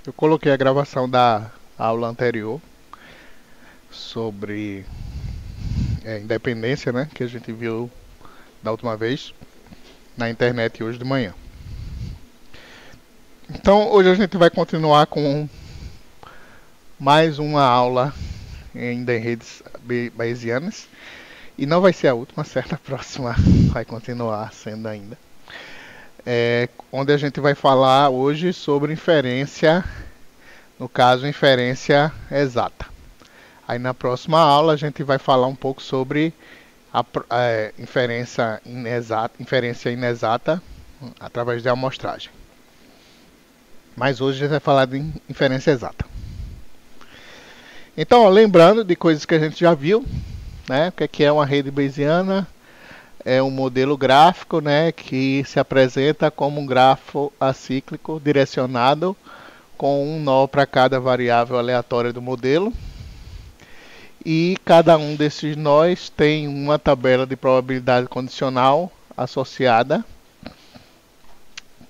Eu coloquei a gravação da aula anterior sobre independência, né, que a gente viu da última vez na internet hoje de manhã. Então, hoje a gente vai continuar com mais uma aula ainda em redes bayesianas. E não vai ser a última, certo? A próxima vai continuar sendo ainda. Onde a gente vai falar hoje sobre inferência, no caso, inferência exata. Aí na próxima aula a gente vai falar um pouco sobre a inferência inexata através de amostragem. Mas hoje a gente vai falar de inferência exata. Então, ó, lembrando de coisas que a gente já viu, né? O que é uma rede bayesiana? É um modelo gráfico, né, que se apresenta como um grafo acíclico direcionado com um nó para cada variável aleatória do modelo. E cada um desses nós tem uma tabela de probabilidade condicional associada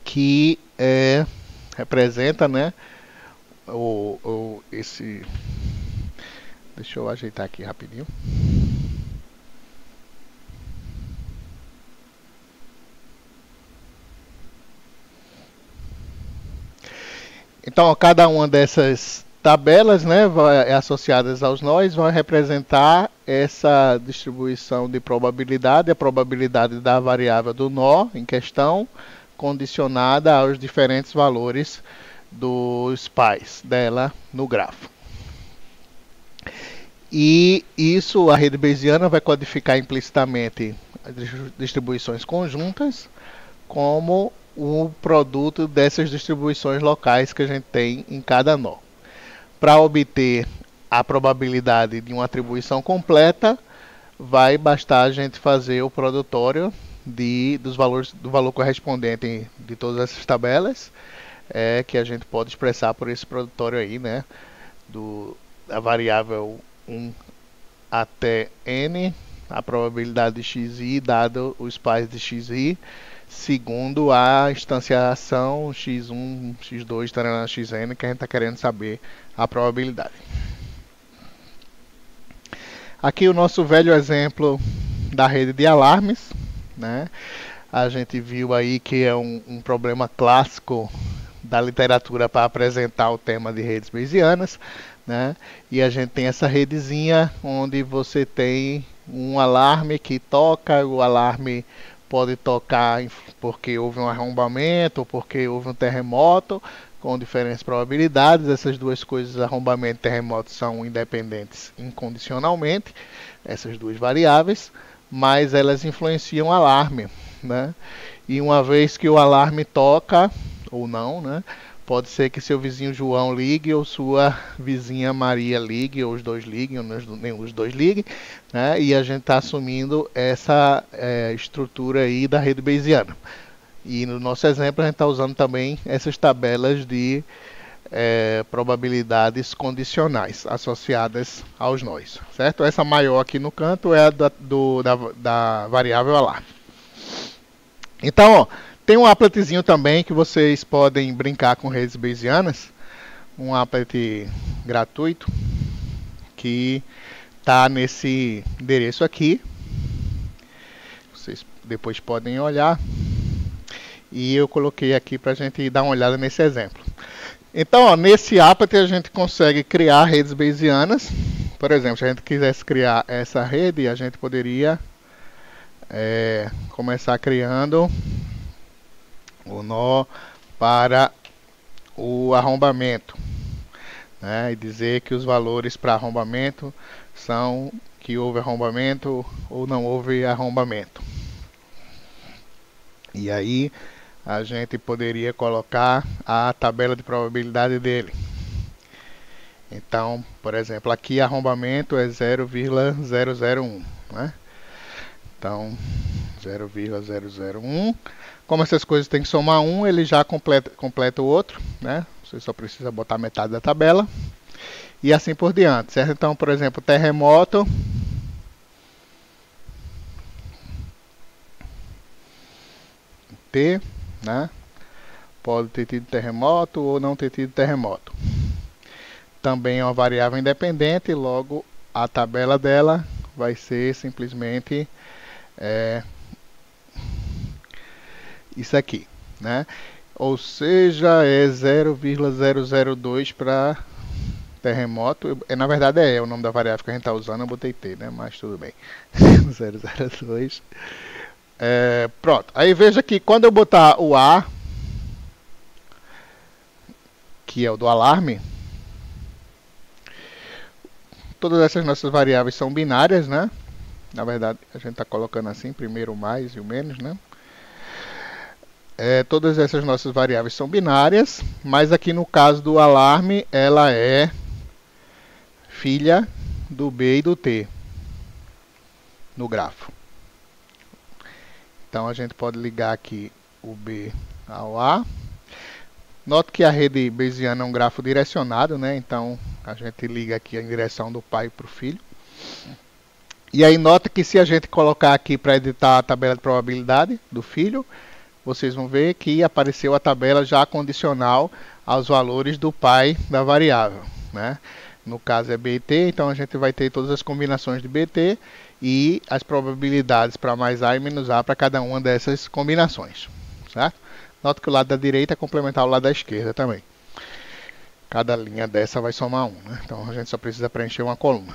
que representa, né, esse... Deixa eu ajeitar aqui rapidinho. Então, cada uma dessas tabelas, né, associadas aos nós, vai representar essa distribuição de probabilidade, a probabilidade da variável do nó em questão, condicionada aos diferentes valores dos pais dela no grafo. E isso, a rede bayesiana vai codificar implicitamente as distribuições conjuntas como o produto dessas distribuições locais que a gente tem em cada nó. Para obter a probabilidade de uma atribuição completa, vai bastar a gente fazer o produtório dos valores, do valor correspondente de todas essas tabelas, que a gente pode expressar por esse produtório aí, né, da variável 1 até n, a probabilidade de xi dado os pais de xi, segundo a instanciação x1, x2, xn, que a gente está querendo saber a probabilidade. Aqui o nosso velho exemplo da rede de alarmes, né? A gente viu aí que é um problema clássico da literatura para apresentar o tema de redes bayesianas, né? E a gente tem essa redezinha onde você tem um alarme que toca, o alarme pode tocar porque houve um arrombamento ou porque houve um terremoto, com diferentes probabilidades. Essas duas coisas, arrombamento e terremoto, são independentes incondicionalmente, essas duas variáveis, mas elas influenciam o alarme, né? E uma vez que o alarme toca, ou não, né, pode ser que seu vizinho João ligue ou sua vizinha Maria ligue, ou os dois liguem, ou nenhum dos dois ligue, né? E a gente está assumindo essa estrutura aí da rede bayesiana. E no nosso exemplo a gente está usando também essas tabelas de probabilidades condicionais associadas aos nós, certo? Essa maior aqui no canto é a da variável alarme. Então, ó, tem um appletzinho também que vocês podem brincar com redes bayesianas, um applet gratuito que está nesse endereço aqui. Vocês depois podem olhar. E eu coloquei aqui para a gente dar uma olhada nesse exemplo. Então, ó, nesse applet a gente consegue criar redes bayesianas. Por exemplo, se a gente quisesse criar essa rede, a gente poderia começar criando o nó para o arrombamento, né? E dizer que os valores para arrombamento são que houve arrombamento ou não houve arrombamento. E aí a gente poderia colocar a tabela de probabilidade dele. Então, por exemplo, aqui arrombamento é 0,001, né? Então, 0,001. Como essas coisas tem que somar 1, ele já completa o outro, né? Você só precisa botar metade da tabela. E assim por diante, certo? Então, por exemplo, terremoto. T, né? pode ter tido terremoto ou não ter tido terremoto. Também é uma variável independente, logo a tabela dela vai ser simplesmente isso aqui, né? Ou seja, é 0,002 para terremoto. Na verdade é o nome da variável que a gente está usando, eu botei T, né? Mas tudo bem. 0,02. Pronto. Aí veja que quando eu botar o A, que é o do alarme, todas essas nossas variáveis são binárias, né? Na verdade, a gente está colocando assim, primeiro o mais e o menos, né? Todas essas nossas variáveis são binárias, mas aqui no caso do alarme, ela é filha do B e do T no grafo. Então a gente pode ligar aqui o B ao A. Note que a rede bayesiana é um grafo direcionado, né? Então a gente liga aqui em direção do pai para o filho. E aí nota que se a gente colocar aqui para editar a tabela de probabilidade do filho, vocês vão ver que apareceu a tabela já condicional aos valores do pai da variável, né? No caso é B e T, então a gente vai ter todas as combinações de BT e as probabilidades para mais A e menos A para cada uma dessas combinações, certo? Nota que o lado da direita é complementar ao lado da esquerda também. Cada linha dessa vai somar 1, né? Então a gente só precisa preencher uma coluna.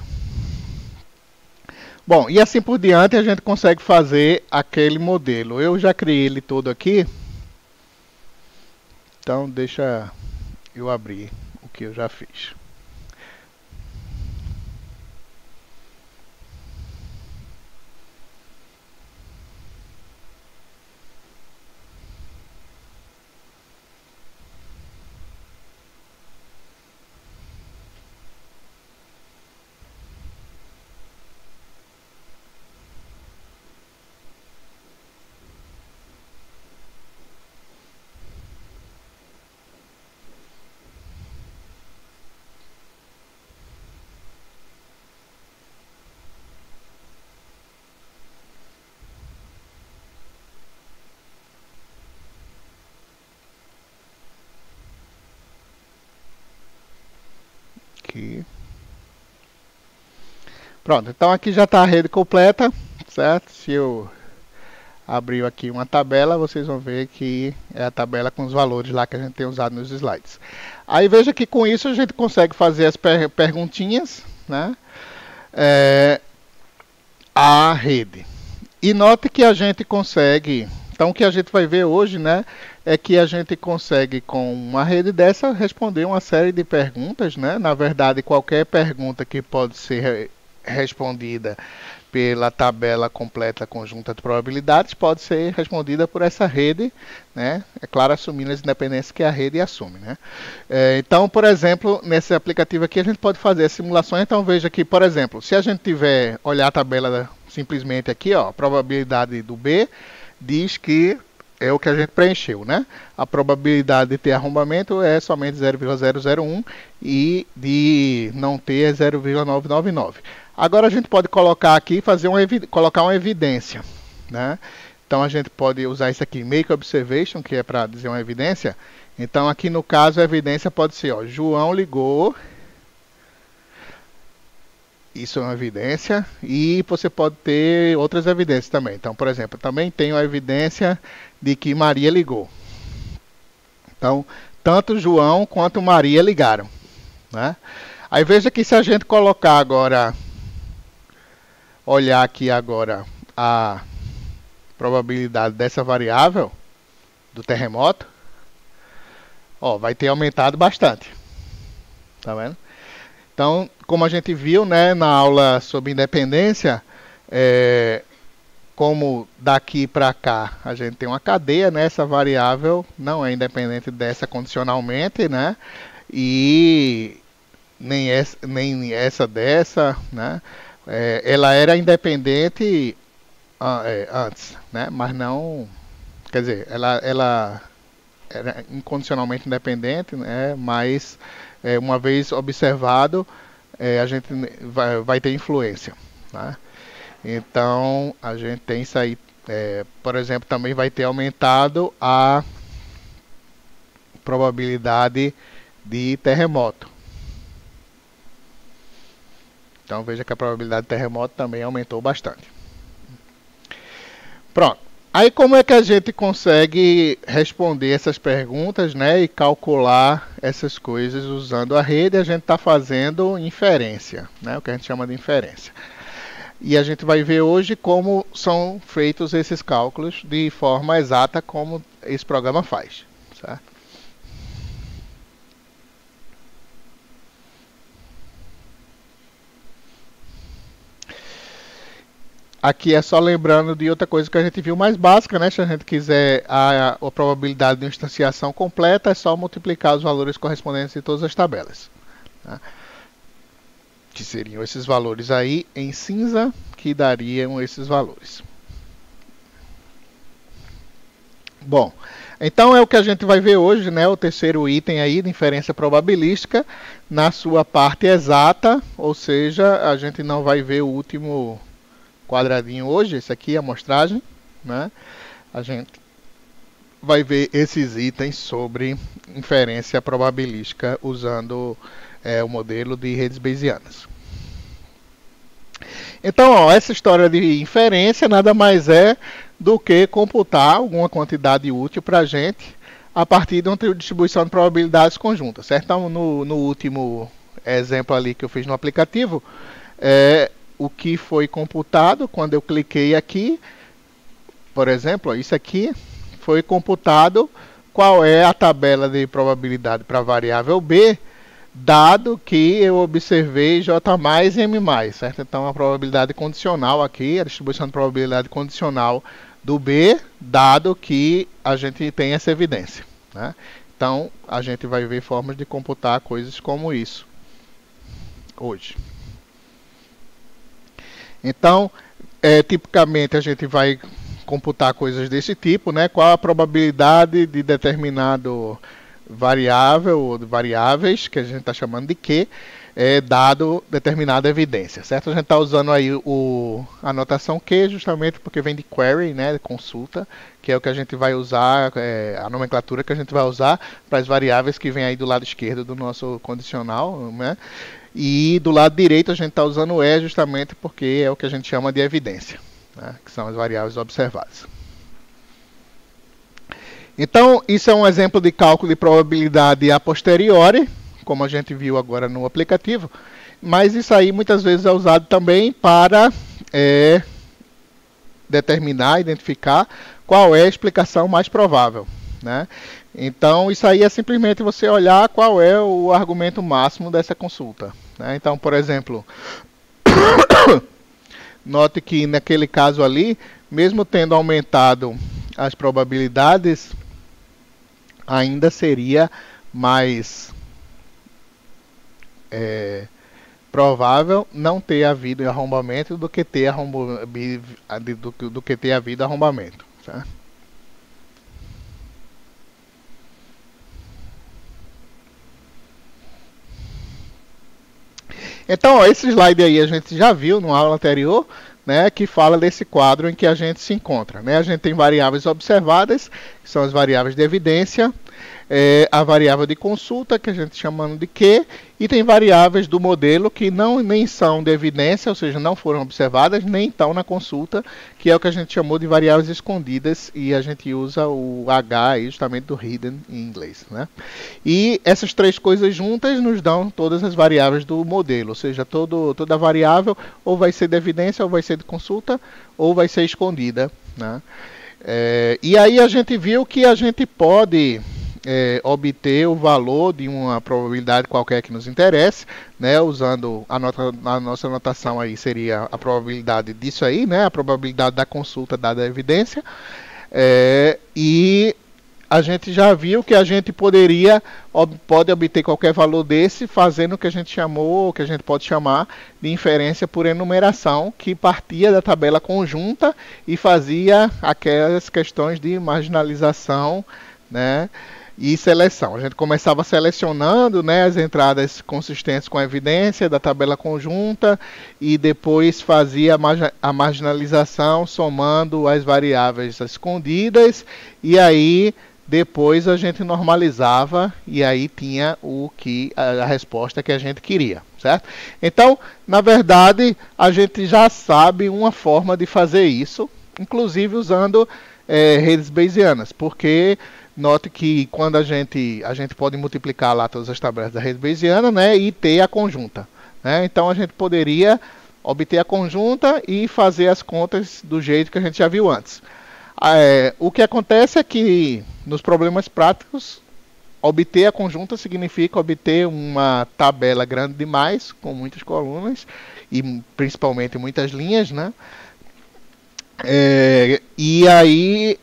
Bom, e assim por diante a gente consegue fazer aquele modelo. Eu já criei ele todo aqui. Então deixa eu abrir o que eu já fiz. Aqui. Pronto, então aqui já está a rede completa, certo? Se eu abrir aqui uma tabela, vocês vão ver que é a tabela com os valores lá que a gente tem usado nos slides. Aí veja que com isso a gente consegue fazer as perguntinhas, né? A rede. E note que a gente consegue, então o que a gente vai ver hoje, né, é que a gente consegue com uma rede dessa responder uma série de perguntas, né? Na verdade, qualquer pergunta que pode ser respondida pela tabela completa conjunta de probabilidades pode ser respondida por essa rede, né? É claro, assumindo as independências que a rede assume, né? Então, por exemplo, nesse aplicativo aqui a gente pode fazer as simulações. Então veja que, por exemplo, se a gente tiver olhar a tabela simplesmente aqui, ó, a probabilidade do B diz que é o que a gente preencheu, né? A probabilidade de ter arrombamento é somente 0,001 e de não ter é 0,999. Agora a gente pode colocar aqui, colocar uma evidência, né? Então a gente pode usar isso aqui, make observation, que é para dizer uma evidência. Então aqui no caso a evidência pode ser, ó, João ligou. Isso é uma evidência. E você pode ter outras evidências também. Então, por exemplo, também tenho a evidência de que Maria ligou. Então, tanto João quanto Maria ligaram, né? Aí veja que se a gente colocar agora, olhar aqui agora a probabilidade dessa variável do terremoto, ó, vai ter aumentado bastante. Tá vendo? Então, como a gente viu, né, na aula sobre independência, como daqui para cá a gente tem uma cadeia, né, essa variável não é independente dessa condicionalmente, né, e nem essa dessa, né, ela era independente antes, né, mas não, quer dizer, ela era incondicionalmente independente, né, mas uma vez observado, a gente vai ter influência, né? Então a gente tem isso aí, por exemplo, também vai ter aumentado a probabilidade de terremoto. Então veja que a probabilidade de terremoto também aumentou bastante. Pronto. Aí como é que a gente consegue responder essas perguntas, né, e calcular essas coisas usando a rede? A gente está fazendo inferência, né, o que a gente chama de inferência. E a gente vai ver hoje como são feitos esses cálculos de forma exata como esse programa faz, certo? Aqui é só lembrando de outra coisa que a gente viu mais básica, né? Se a gente quiser a probabilidade de instanciação completa, é só multiplicar os valores correspondentes de todas as tabelas, tá? Que seriam esses valores aí em cinza, que dariam esses valores. Bom, então é o que a gente vai ver hoje, né? O terceiro item aí de inferência probabilística na sua parte exata, ou seja, a gente não vai ver o último quadradinho hoje, esse aqui é a amostragem, né? A gente vai ver esses itens sobre inferência probabilística usando o modelo de redes bayesianas. Então, ó, essa história de inferência nada mais é do que computar alguma quantidade útil para a gente a partir de uma distribuição de probabilidades conjuntas, certo? Então, no último exemplo ali que eu fiz no aplicativo, o que foi computado quando eu cliquei aqui, por exemplo, ó, isso aqui foi computado qual é a tabela de probabilidade para a variável B, dado que eu observei J mais e M mais, certo? Então a probabilidade condicional aqui, a distribuição de probabilidade condicional do B, dado que a gente tem essa evidência, né? Então a gente vai ver formas de computar coisas como isso hoje. Então, tipicamente a gente vai computar coisas desse tipo, né? Qual a probabilidade de determinado variável ou de variáveis, que a gente está chamando de Q, dado determinada evidência, certo? A gente está usando aí a notação Q justamente porque vem de query, né, de consulta, que é o que a gente vai usar, a nomenclatura que a gente vai usar para as variáveis que vem aí do lado esquerdo do nosso condicional, né? E do lado direito a gente está usando o E justamente porque é o que a gente chama de evidência, né, que são as variáveis observadas. Então, isso é um exemplo de cálculo de probabilidade a posteriori, como a gente viu agora no aplicativo, mas isso aí muitas vezes é usado também para determinar, identificar qual é a explicação mais provável, né? Então, isso aí é simplesmente você olhar qual é o argumento máximo dessa consulta, né? Então, por exemplo, note que naquele caso ali, mesmo tendo aumentado as probabilidades, ainda seria mais provável não ter havido arrombamento do que ter havido arrombamento, tá? Então, ó, esse slide aí a gente já viu na aula anterior, né, que fala desse quadro em que a gente se encontra, né? A gente tem variáveis observadas, que são as variáveis de evidência, a variável de consulta, que a gente chamando de Q, e tem variáveis do modelo que nem são de evidência, ou seja, não foram observadas, nem estão na consulta, que é o que a gente chamou de variáveis escondidas, e a gente usa o H aí justamente do hidden em inglês, né? E essas três coisas juntas nos dão todas as variáveis do modelo, ou seja, toda variável ou vai ser de evidência, ou vai ser de consulta, ou vai ser escondida, né? E aí a gente viu que a gente pode obter o valor de uma probabilidade qualquer que nos interesse, né, usando a nossa notação aí seria a probabilidade disso aí, né, a probabilidade da consulta dada a evidência, e a gente já viu que a gente pode obter qualquer valor desse fazendo o que a gente chamou, que a gente pode chamar de inferência por enumeração, que partia da tabela conjunta e fazia aquelas questões de marginalização, né, e seleção. A gente começava selecionando, né, as entradas consistentes com a evidência da tabela conjunta e depois fazia a marginalização somando as variáveis escondidas e aí depois a gente normalizava e aí tinha a resposta que a gente queria, certo? Então, na verdade, a gente já sabe uma forma de fazer isso, inclusive usando redes bayesianas, porque note que quando a gente pode multiplicar lá todas as tabelas da rede bayesiana, né, e ter a conjunta, né? Então a gente poderia obter a conjunta e fazer as contas do jeito que a gente já viu antes. O que acontece é que nos problemas práticos, obter a conjunta significa obter uma tabela grande demais, com muitas colunas e principalmente muitas linhas, né? E aí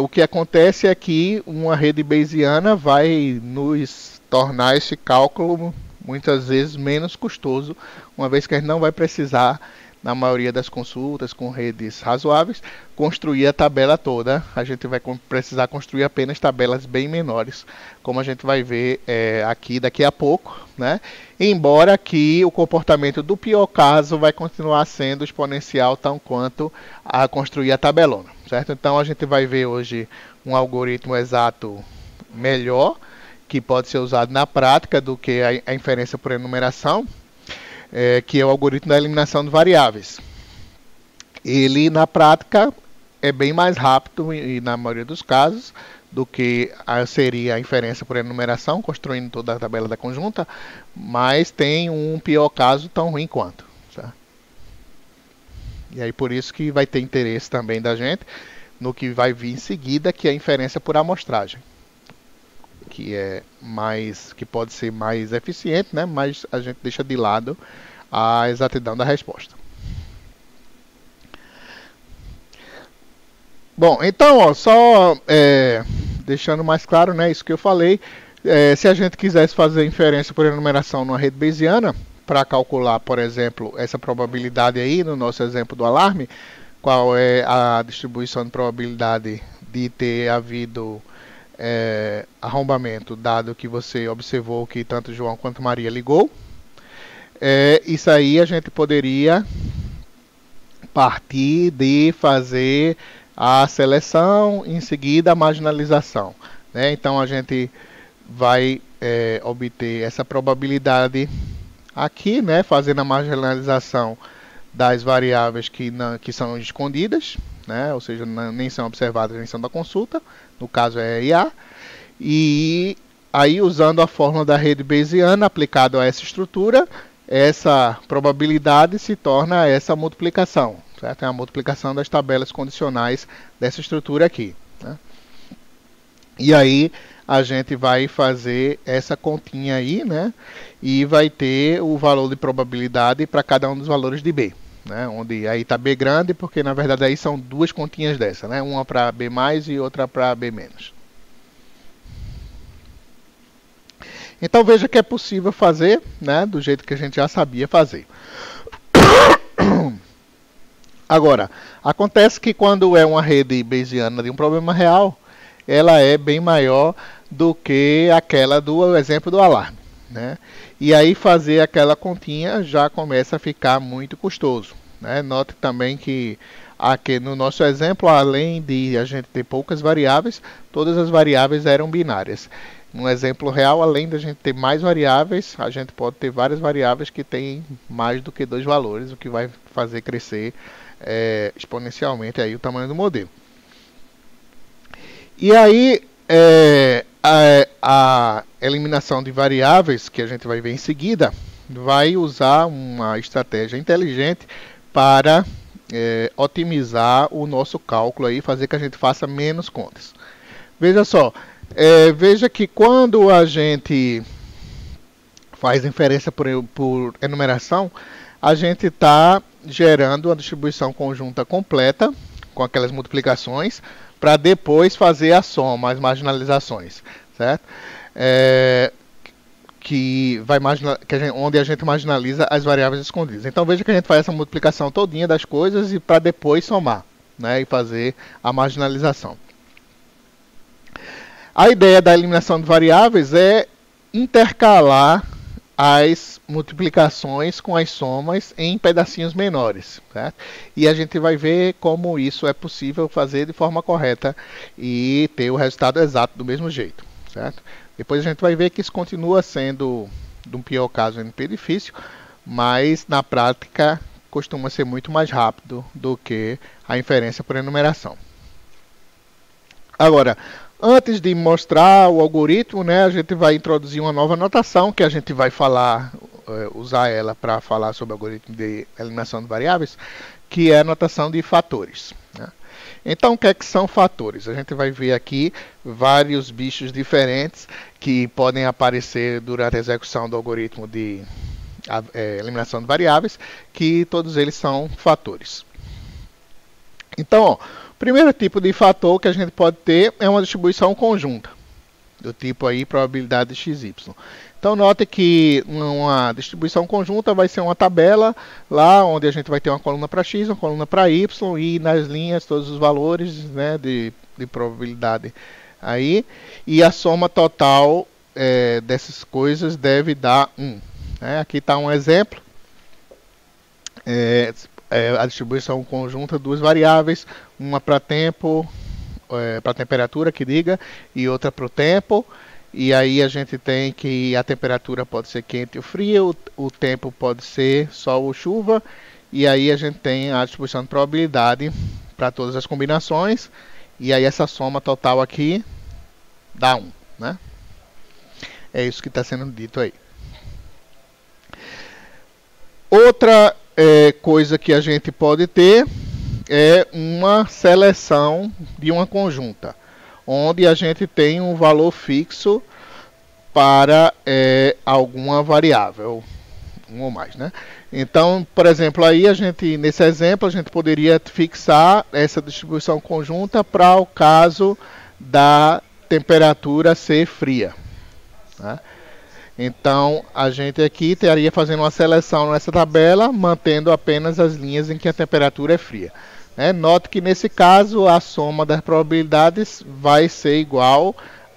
o que acontece é que uma rede bayesiana vai nos tornar esse cálculo muitas vezes menos custoso, uma vez que a gente não vai precisar, na maioria das consultas com redes razoáveis, construir a tabela toda. A gente vai precisar construir apenas tabelas bem menores, como a gente vai ver aqui daqui a pouco, né? Embora que o comportamento do pior caso vai continuar sendo exponencial tão quanto a construir a tabelona, certo? Então a gente vai ver hoje um algoritmo exato melhor, que pode ser usado na prática do que a inferência por enumeração, que é o algoritmo da eliminação de variáveis. Ele, na prática, é bem mais rápido, e na maioria dos casos, do que seria a inferência por enumeração, construindo toda a tabela da conjunta, mas tem um pior caso tão ruim quanto. Certo? E aí por isso que vai ter interesse também da gente no que vai vir em seguida, que é a inferência por amostragem, que pode ser mais eficiente, né? Mas a gente deixa de lado a exatidão da resposta. Bom, então, ó, só deixando mais claro, né, isso que eu falei, se a gente quisesse fazer inferência por enumeração numa rede bayesiana, para calcular, por exemplo, essa probabilidade aí, no nosso exemplo do alarme, qual é a distribuição de probabilidade de ter havido arrombamento, dado que você observou que tanto João quanto Maria ligou. Isso aí a gente poderia partir de fazer a seleção, em seguida a marginalização, né? Então a gente vai obter essa probabilidade aqui, né, fazendo a marginalização das variáveis que são escondidas, né, ou seja, nem são observadas nem são da consulta, no caso é IA, e aí usando a fórmula da rede bayesiana aplicado a essa estrutura, essa probabilidade se torna essa multiplicação, certo? É a multiplicação das tabelas condicionais dessa estrutura aqui, né? E aí a gente vai fazer essa continha aí, né? E vai ter o valor de probabilidade para cada um dos valores de B, né? Onde aí está B grande, porque na verdade aí são duas continhas dessa, né? Uma para B mais e outra para B menos. Então veja que é possível fazer, né, do jeito que a gente já sabia fazer. Agora, acontece que quando é uma rede bayesiana de um problema real, ela é bem maior do que aquela do exemplo do alarme, né? E aí fazer aquela continha já começa a ficar muito custoso, né? Note também que aqui no nosso exemplo, além de a gente ter poucas variáveis, todas as variáveis eram binárias. No exemplo real, além da gente ter mais variáveis, a gente pode ter várias variáveis que têm mais do que 2 valores, o que vai fazer crescer exponencialmente aí o tamanho do modelo. E aí, a eliminação de variáveis, que a gente vai ver em seguida, vai usar uma estratégia inteligente para otimizar o nosso cálculo e fazer que a gente faça menos contas. Veja só. Veja que quando a gente faz inferência por enumeração, a gente está gerando uma distribuição conjunta completa, com aquelas multiplicações, para depois fazer a soma, as marginalizações, certo? Onde a gente marginaliza as variáveis escondidas. Então veja que a gente faz essa multiplicação todinha das coisas e para depois somar, né, e fazer a marginalização. A ideia da eliminação de variáveis é intercalar as multiplicações com as somas em pedacinhos menores, certo? E a gente vai ver como isso é possível fazer de forma correta e ter o resultado exato do mesmo jeito, certo? Depois a gente vai ver que isso continua sendo, de um pior caso, NP difícil, mas na prática costuma ser muito mais rápido do que a inferência por enumeração. Agora, antes de mostrar o algoritmo, né, a gente vai introduzir uma nova notação que a gente vai falar, usar ela para falar sobre o algoritmo de eliminação de variáveis, que é a notação de fatores, né? Então, o que é que são fatores? A gente vai ver aqui vários bichos diferentes que podem aparecer durante a execução do algoritmo de eliminação de variáveis, que todos eles são fatores. Então, ó, o primeiro tipo de fator que a gente pode ter é uma distribuição conjunta, do tipo aí probabilidade de XY. Então, note que uma distribuição conjunta vai ser uma tabela lá onde a gente vai ter uma coluna para X, uma coluna para Y e nas linhas todos os valores, né, de probabilidade aí. E a soma total dessas coisas deve dar 1. Né? Aqui está um exemplo. A distribuição conjunta de duas variáveis, uma para tempo, para temperatura que diga, e outra para o tempo. E aí a gente tem que a temperatura pode ser quente ou fria, o tempo pode ser sol ou chuva, e aí a gente tem a distribuição de probabilidade para todas as combinações, e aí essa soma total aqui dá 1, né? É isso que está sendo dito aí. Outra coisa que a gente pode ter é uma seleção de uma conjunta, onde a gente tem um valor fixo para alguma variável, um ou mais, né? Então, por exemplo, aí nesse exemplo a gente poderia fixar essa distribuição conjunta para o caso da temperatura ser fria, né? Então, a gente aqui estaria fazendo uma seleção nessa tabela, mantendo apenas as linhas em que a temperatura é fria. Note que nesse caso a soma das probabilidades vai ser igual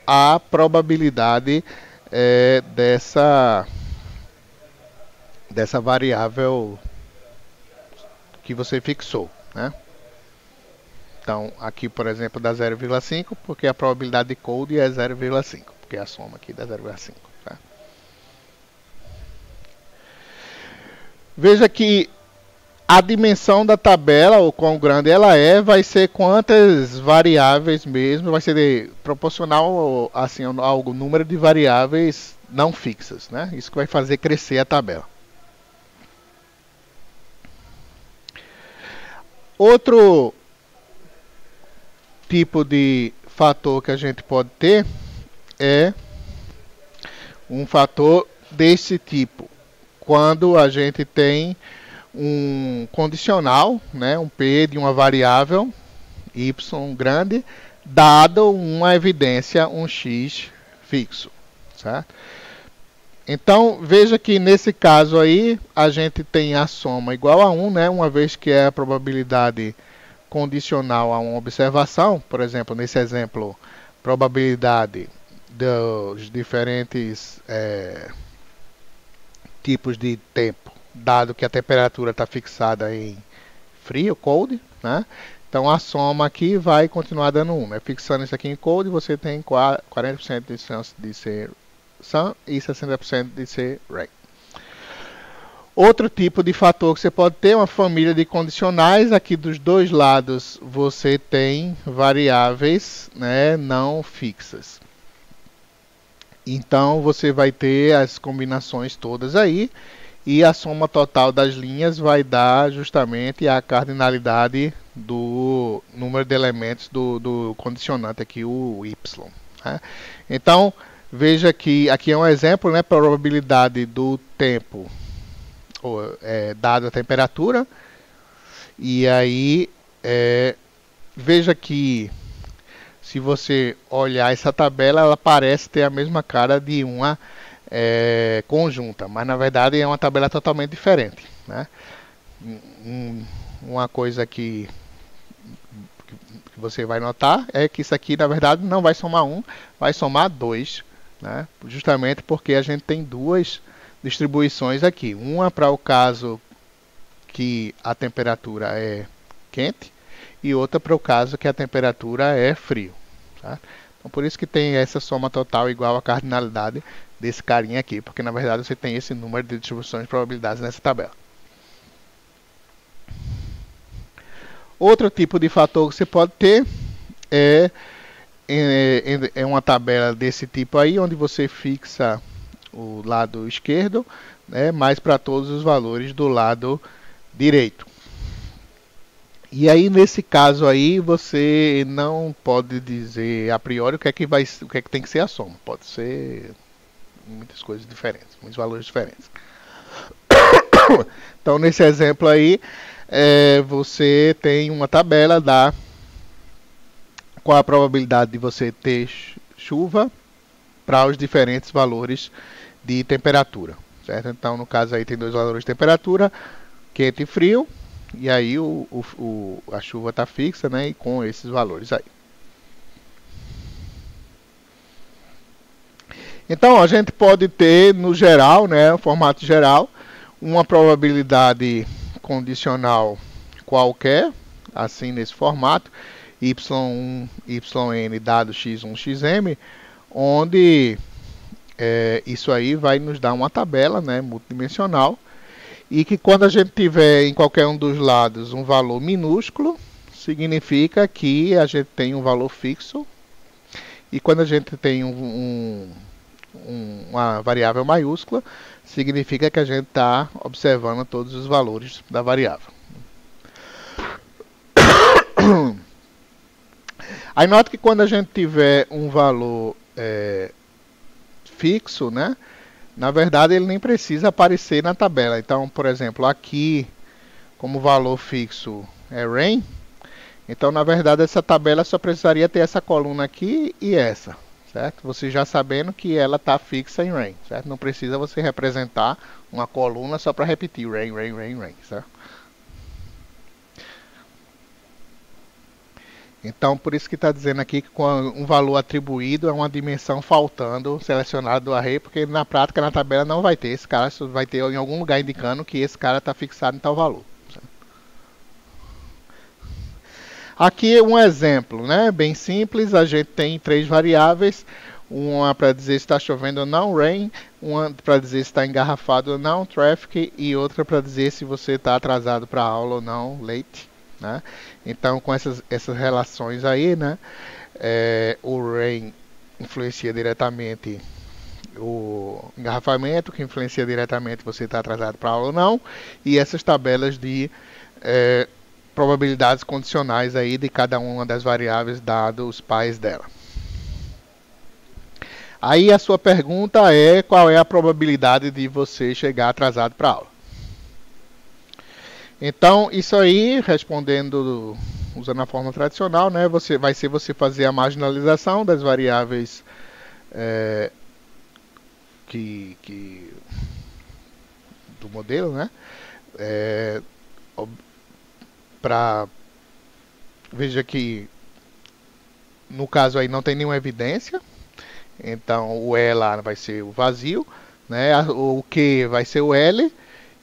à probabilidade dessa variável que você fixou, né? Então, aqui, por exemplo, dá 0,5, porque a probabilidade de cold é 0,5, porque a soma aqui dá 0,5. Tá? Veja que a dimensão da tabela, ou quão grande ela vai ser quantas variáveis mesmo, vai ser proporcional assim, ao número de variáveis não fixas, né? Isso que vai fazer crescer a tabela. Outro tipo de fator que a gente pode ter é um fator desse tipo, quando a gente tem um condicional, né, um P de uma variável y grande, dado uma evidência, um x fixo, certo? Então, veja que nesse caso aí, a gente tem a soma igual a 1, né, uma vez que é a probabilidade condicional a uma observação. Por exemplo, nesse exemplo, probabilidade dos diferentes tipos de tempo, dado que a temperatura está fixada em frio, cold, né? Então a soma aqui vai continuar dando 1. Fixando isso aqui em cold, você tem 40% de chance de ser sun e 60% de ser rain. Outro tipo de fator que você pode ter é uma família de condicionais. Aqui dos dois lados você tem variáveis, né, não fixas. Então você vai ter as combinações todas aí. E a soma total das linhas vai dar justamente a cardinalidade do número de elementos do condicionante aqui, o y. Né? Então, veja que aqui é um exemplo, né, probabilidade do tempo dado a temperatura. E aí, veja que se você olhar essa tabela, ela parece ter a mesma cara de uma conjunta, mas na verdade é uma tabela totalmente diferente, né? Uma coisa que você vai notar é que isso aqui na verdade não vai somar 1, vai somar 2, né? Justamente porque a gente tem duas distribuições aqui. Uma para o caso que a temperatura é quente e outra para o caso que a temperatura é frio. Tá? Então, por isso que tem essa soma total igual à cardinalidade desse carinha aqui, porque na verdade você tem esse número de distribuições de probabilidades nessa tabela. Outro tipo de fator que você pode ter é uma tabela desse tipo aí, onde você fixa o lado esquerdo, né, mais para todos os valores do lado direito. E aí nesse caso aí você não pode dizer a priori o que é que tem que ser a soma. Pode ser muitas coisas diferentes, muitos valores diferentes. Então nesse exemplo aí você tem uma tabela da qual a probabilidade de você ter chuva para os diferentes valores de temperatura, certo? Então no caso aí tem dois valores de temperatura, quente e frio, e aí a chuva está fixa, né, e com esses valores aí. Então a gente pode ter no geral, né, no formato geral, uma probabilidade condicional qualquer, assim nesse formato, y1, yn dado x1, xm, onde isso aí vai nos dar uma tabela, né, multidimensional, e que quando a gente tiver em qualquer um dos lados um valor minúsculo, significa que a gente tem um valor fixo, e quando a gente tem uma variável maiúscula, significa que a gente está observando todos os valores da variável. Aí nota que quando a gente tiver um valor fixo, né, na verdade ele nem precisa aparecer na tabela. Então, por exemplo, aqui como valor fixo é rain, então na verdade essa tabela só precisaria ter essa coluna aqui e essa, certo? Você já sabendo que ela está fixa em rain, certo? Não precisa você representar uma coluna só para repetir rain, rain, rain, rain, certo? Então, por isso que está dizendo aqui que com um valor atribuído é uma dimensão faltando selecionada do array, porque na prática, na tabela, não vai ter. Esse cara vai ter em algum lugar indicando que esse cara está fixado em tal valor. Aqui um exemplo, né? Bem simples, a gente tem três variáveis. Uma para dizer se está chovendo ou não, rain. Uma para dizer se está engarrafado ou não, traffic. E outra para dizer se você está atrasado para a aula ou não, late. Né? Então, com essas relações aí, né, o rain influencia diretamente o engarrafamento, que influencia diretamente você estar atrasado para a aula ou não, e essas tabelas de probabilidades condicionais aí de cada uma das variáveis dados os pais dela. Aí a sua pergunta é qual é a probabilidade de você chegar atrasado para a aula. Então, isso aí, respondendo, usando a forma tradicional, né, vai ser você fazer a marginalização das variáveis do modelo, né, veja que, no caso aí, não tem nenhuma evidência, então o E lá vai ser o vazio, né, o Q vai ser o L,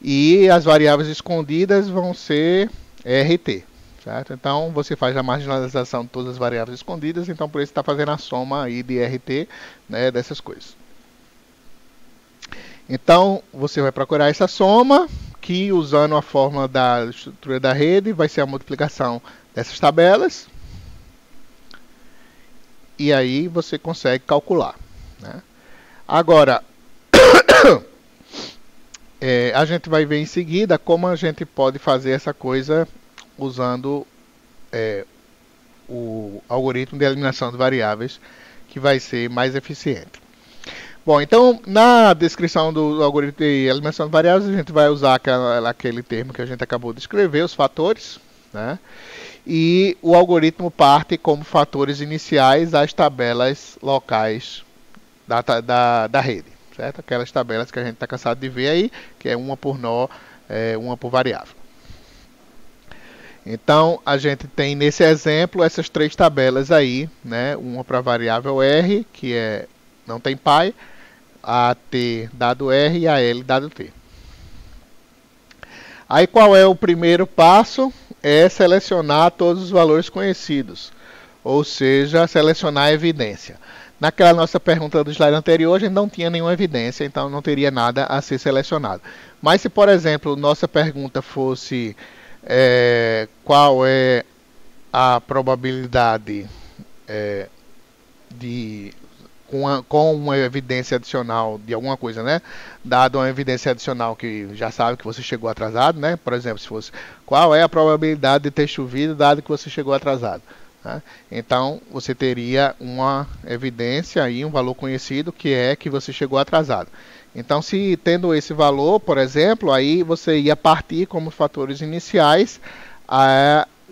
e as variáveis escondidas vão ser RT, certo? Então você faz a marginalização de todas as variáveis escondidas, então por isso está fazendo a soma aí de RT, né, dessas coisas. Então você vai procurar essa soma, que usando a fórmula da estrutura da rede vai ser a multiplicação dessas tabelas, e aí você consegue calcular, né? Agora a gente vai ver em seguida como a gente pode fazer essa coisa usando o algoritmo de eliminação de variáveis, que vai ser mais eficiente. Bom, então na descrição do algoritmo de eliminação de variáveis a gente vai usar aquele termo que a gente acabou de escrever, os fatores, né? E o algoritmo parte como fatores iniciais as tabelas locais da rede. Certo? Aquelas tabelas que a gente está cansado de ver aí, que é uma por nó, uma por variável. Então, a gente tem nesse exemplo essas três tabelas aí, né? Uma para a variável R, que não tem pai, a T dado R e a L dado T. Aí qual é o primeiro passo? É selecionar todos os valores conhecidos, ou seja, selecionar a evidência. Naquela nossa pergunta do slide anterior, a gente não tinha nenhuma evidência, então não teria nada a ser selecionado. Mas se, por exemplo, nossa pergunta fosse qual é a probabilidade com uma evidência adicional de alguma coisa, né? Dado uma evidência adicional que já sabe que você chegou atrasado, né? Por exemplo, se fosse qual é a probabilidade de ter chovido dado que você chegou atrasado, né? Então você teria uma evidência aí, um valor conhecido que é que você chegou atrasado. Então, se tendo esse valor, por exemplo, aí você ia partir como fatores iniciais,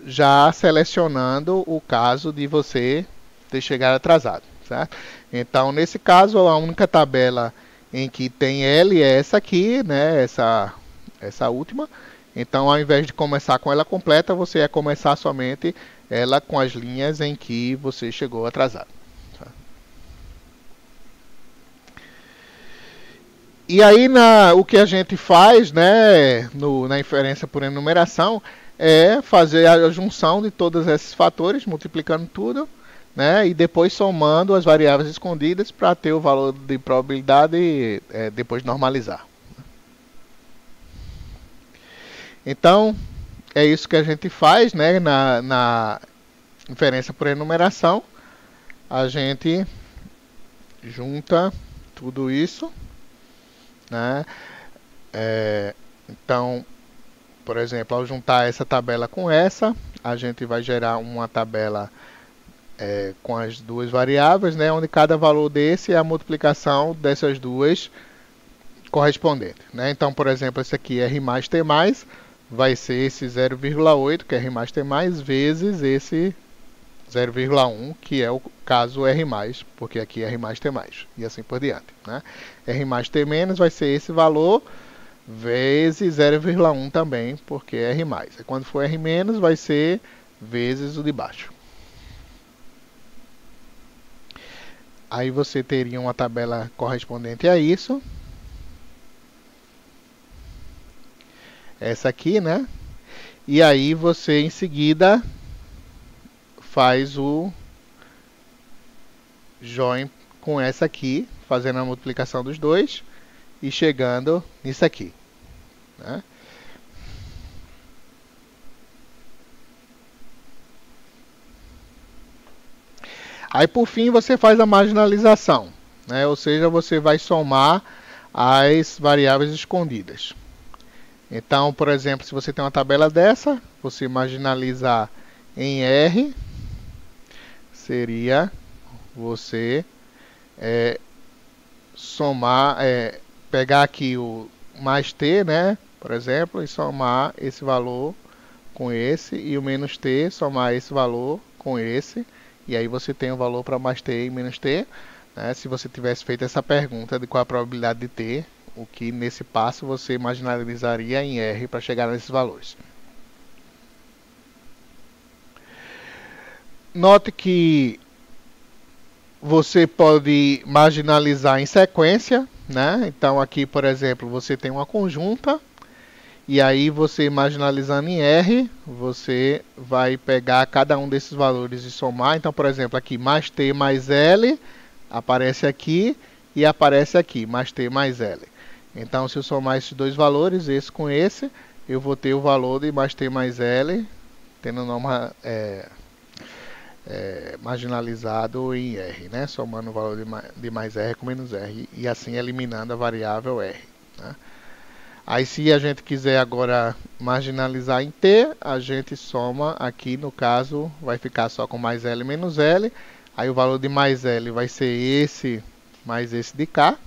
já selecionando o caso de você ter chegado atrasado, certo? Então, nesse caso, a única tabela em que tem L é essa aqui, né? Essa última. Então, ao invés de começar com ela completa, você ia começar somente ela com as linhas em que você chegou atrasado. E aí, o que a gente faz, né, na inferência por enumeração, é fazer a junção de todos esses fatores, multiplicando tudo, né, e depois somando as variáveis escondidas para ter o valor de probabilidade depois normalizar. Então, é isso que a gente faz, né, na inferência por enumeração. A gente junta tudo isso, né? Então, por exemplo, ao juntar essa tabela com essa, a gente vai gerar uma tabela com as duas variáveis, né? Onde cada valor desse é a multiplicação dessas duas correspondentes, né? Então, por exemplo, esse aqui R mais T mais vai ser esse 0,8, que é R mais T mais, vezes esse 0,1, que é o caso R+, porque aqui é R mais T mais, e assim por diante, né? R mais T menos vai ser esse valor, vezes 0,1 também, porque é R+. E quando for R menos, vai ser vezes o de baixo. Aí você teria uma tabela correspondente a isso. Essa aqui, né? E aí você, em seguida, faz o join com essa aqui, fazendo a multiplicação dos dois e chegando nisso aqui, né? Aí, por fim, você faz a marginalização, né? Ou seja, você vai somar as variáveis escondidas. Então, por exemplo, se você tem uma tabela dessa, você marginalizar em R, seria você somar, pegar aqui o mais T, né, por exemplo, e somar esse valor com esse, e o menos T, somar esse valor com esse, e aí você tem o valor para mais T e menos T, né? Se você tivesse feito essa pergunta de qual a probabilidade de T, o que nesse passo você marginalizaria em R para chegar nesses valores. Note que você pode marginalizar em sequência, né? Então aqui, por exemplo, você tem uma conjunta, e aí você marginalizando em R, você vai pegar cada um desses valores e somar. Então, por exemplo, aqui mais T mais L aparece aqui e aparece aqui, mais T mais L. Então, se eu somar esses dois valores, esse com esse, eu vou ter o valor de mais T mais L, tendo norma marginalizado em R, né? Somando o valor de mais R com menos R, e assim eliminando a variável R, né? Aí, se a gente quiser agora marginalizar em T, a gente soma aqui, no caso, vai ficar só com mais L menos L. Aí o valor de mais L vai ser esse mais esse de cá,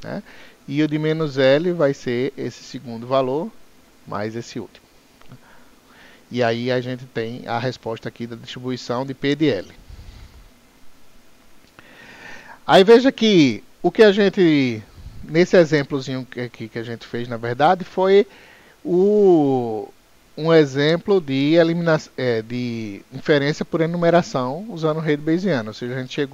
né? E o de menos L vai ser esse segundo valor mais esse último. E aí a gente tem a resposta aqui da distribuição de P de L. Aí veja que o que a gente, nesse exemplozinho aqui que a gente fez, na verdade, foi um exemplo de inferência por enumeração usando rede bayesiana. Ou seja, a gente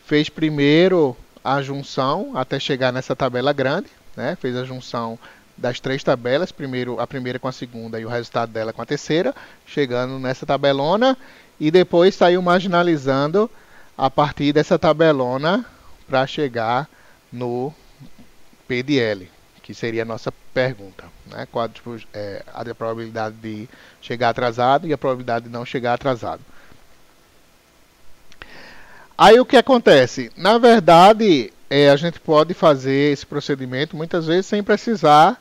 fez primeiro a junção até chegar nessa tabela grande, né? Fez a junção das 3 tabelas, a primeira com a segunda e o resultado dela com a terceira, chegando nessa tabelona, e depois saiu marginalizando a partir dessa tabelona para chegar no P de L, que seria a nossa pergunta, né? Qual a probabilidade de chegar atrasado e a probabilidade de não chegar atrasado. Aí o que acontece? Na verdade, a gente pode fazer esse procedimento muitas vezes sem precisar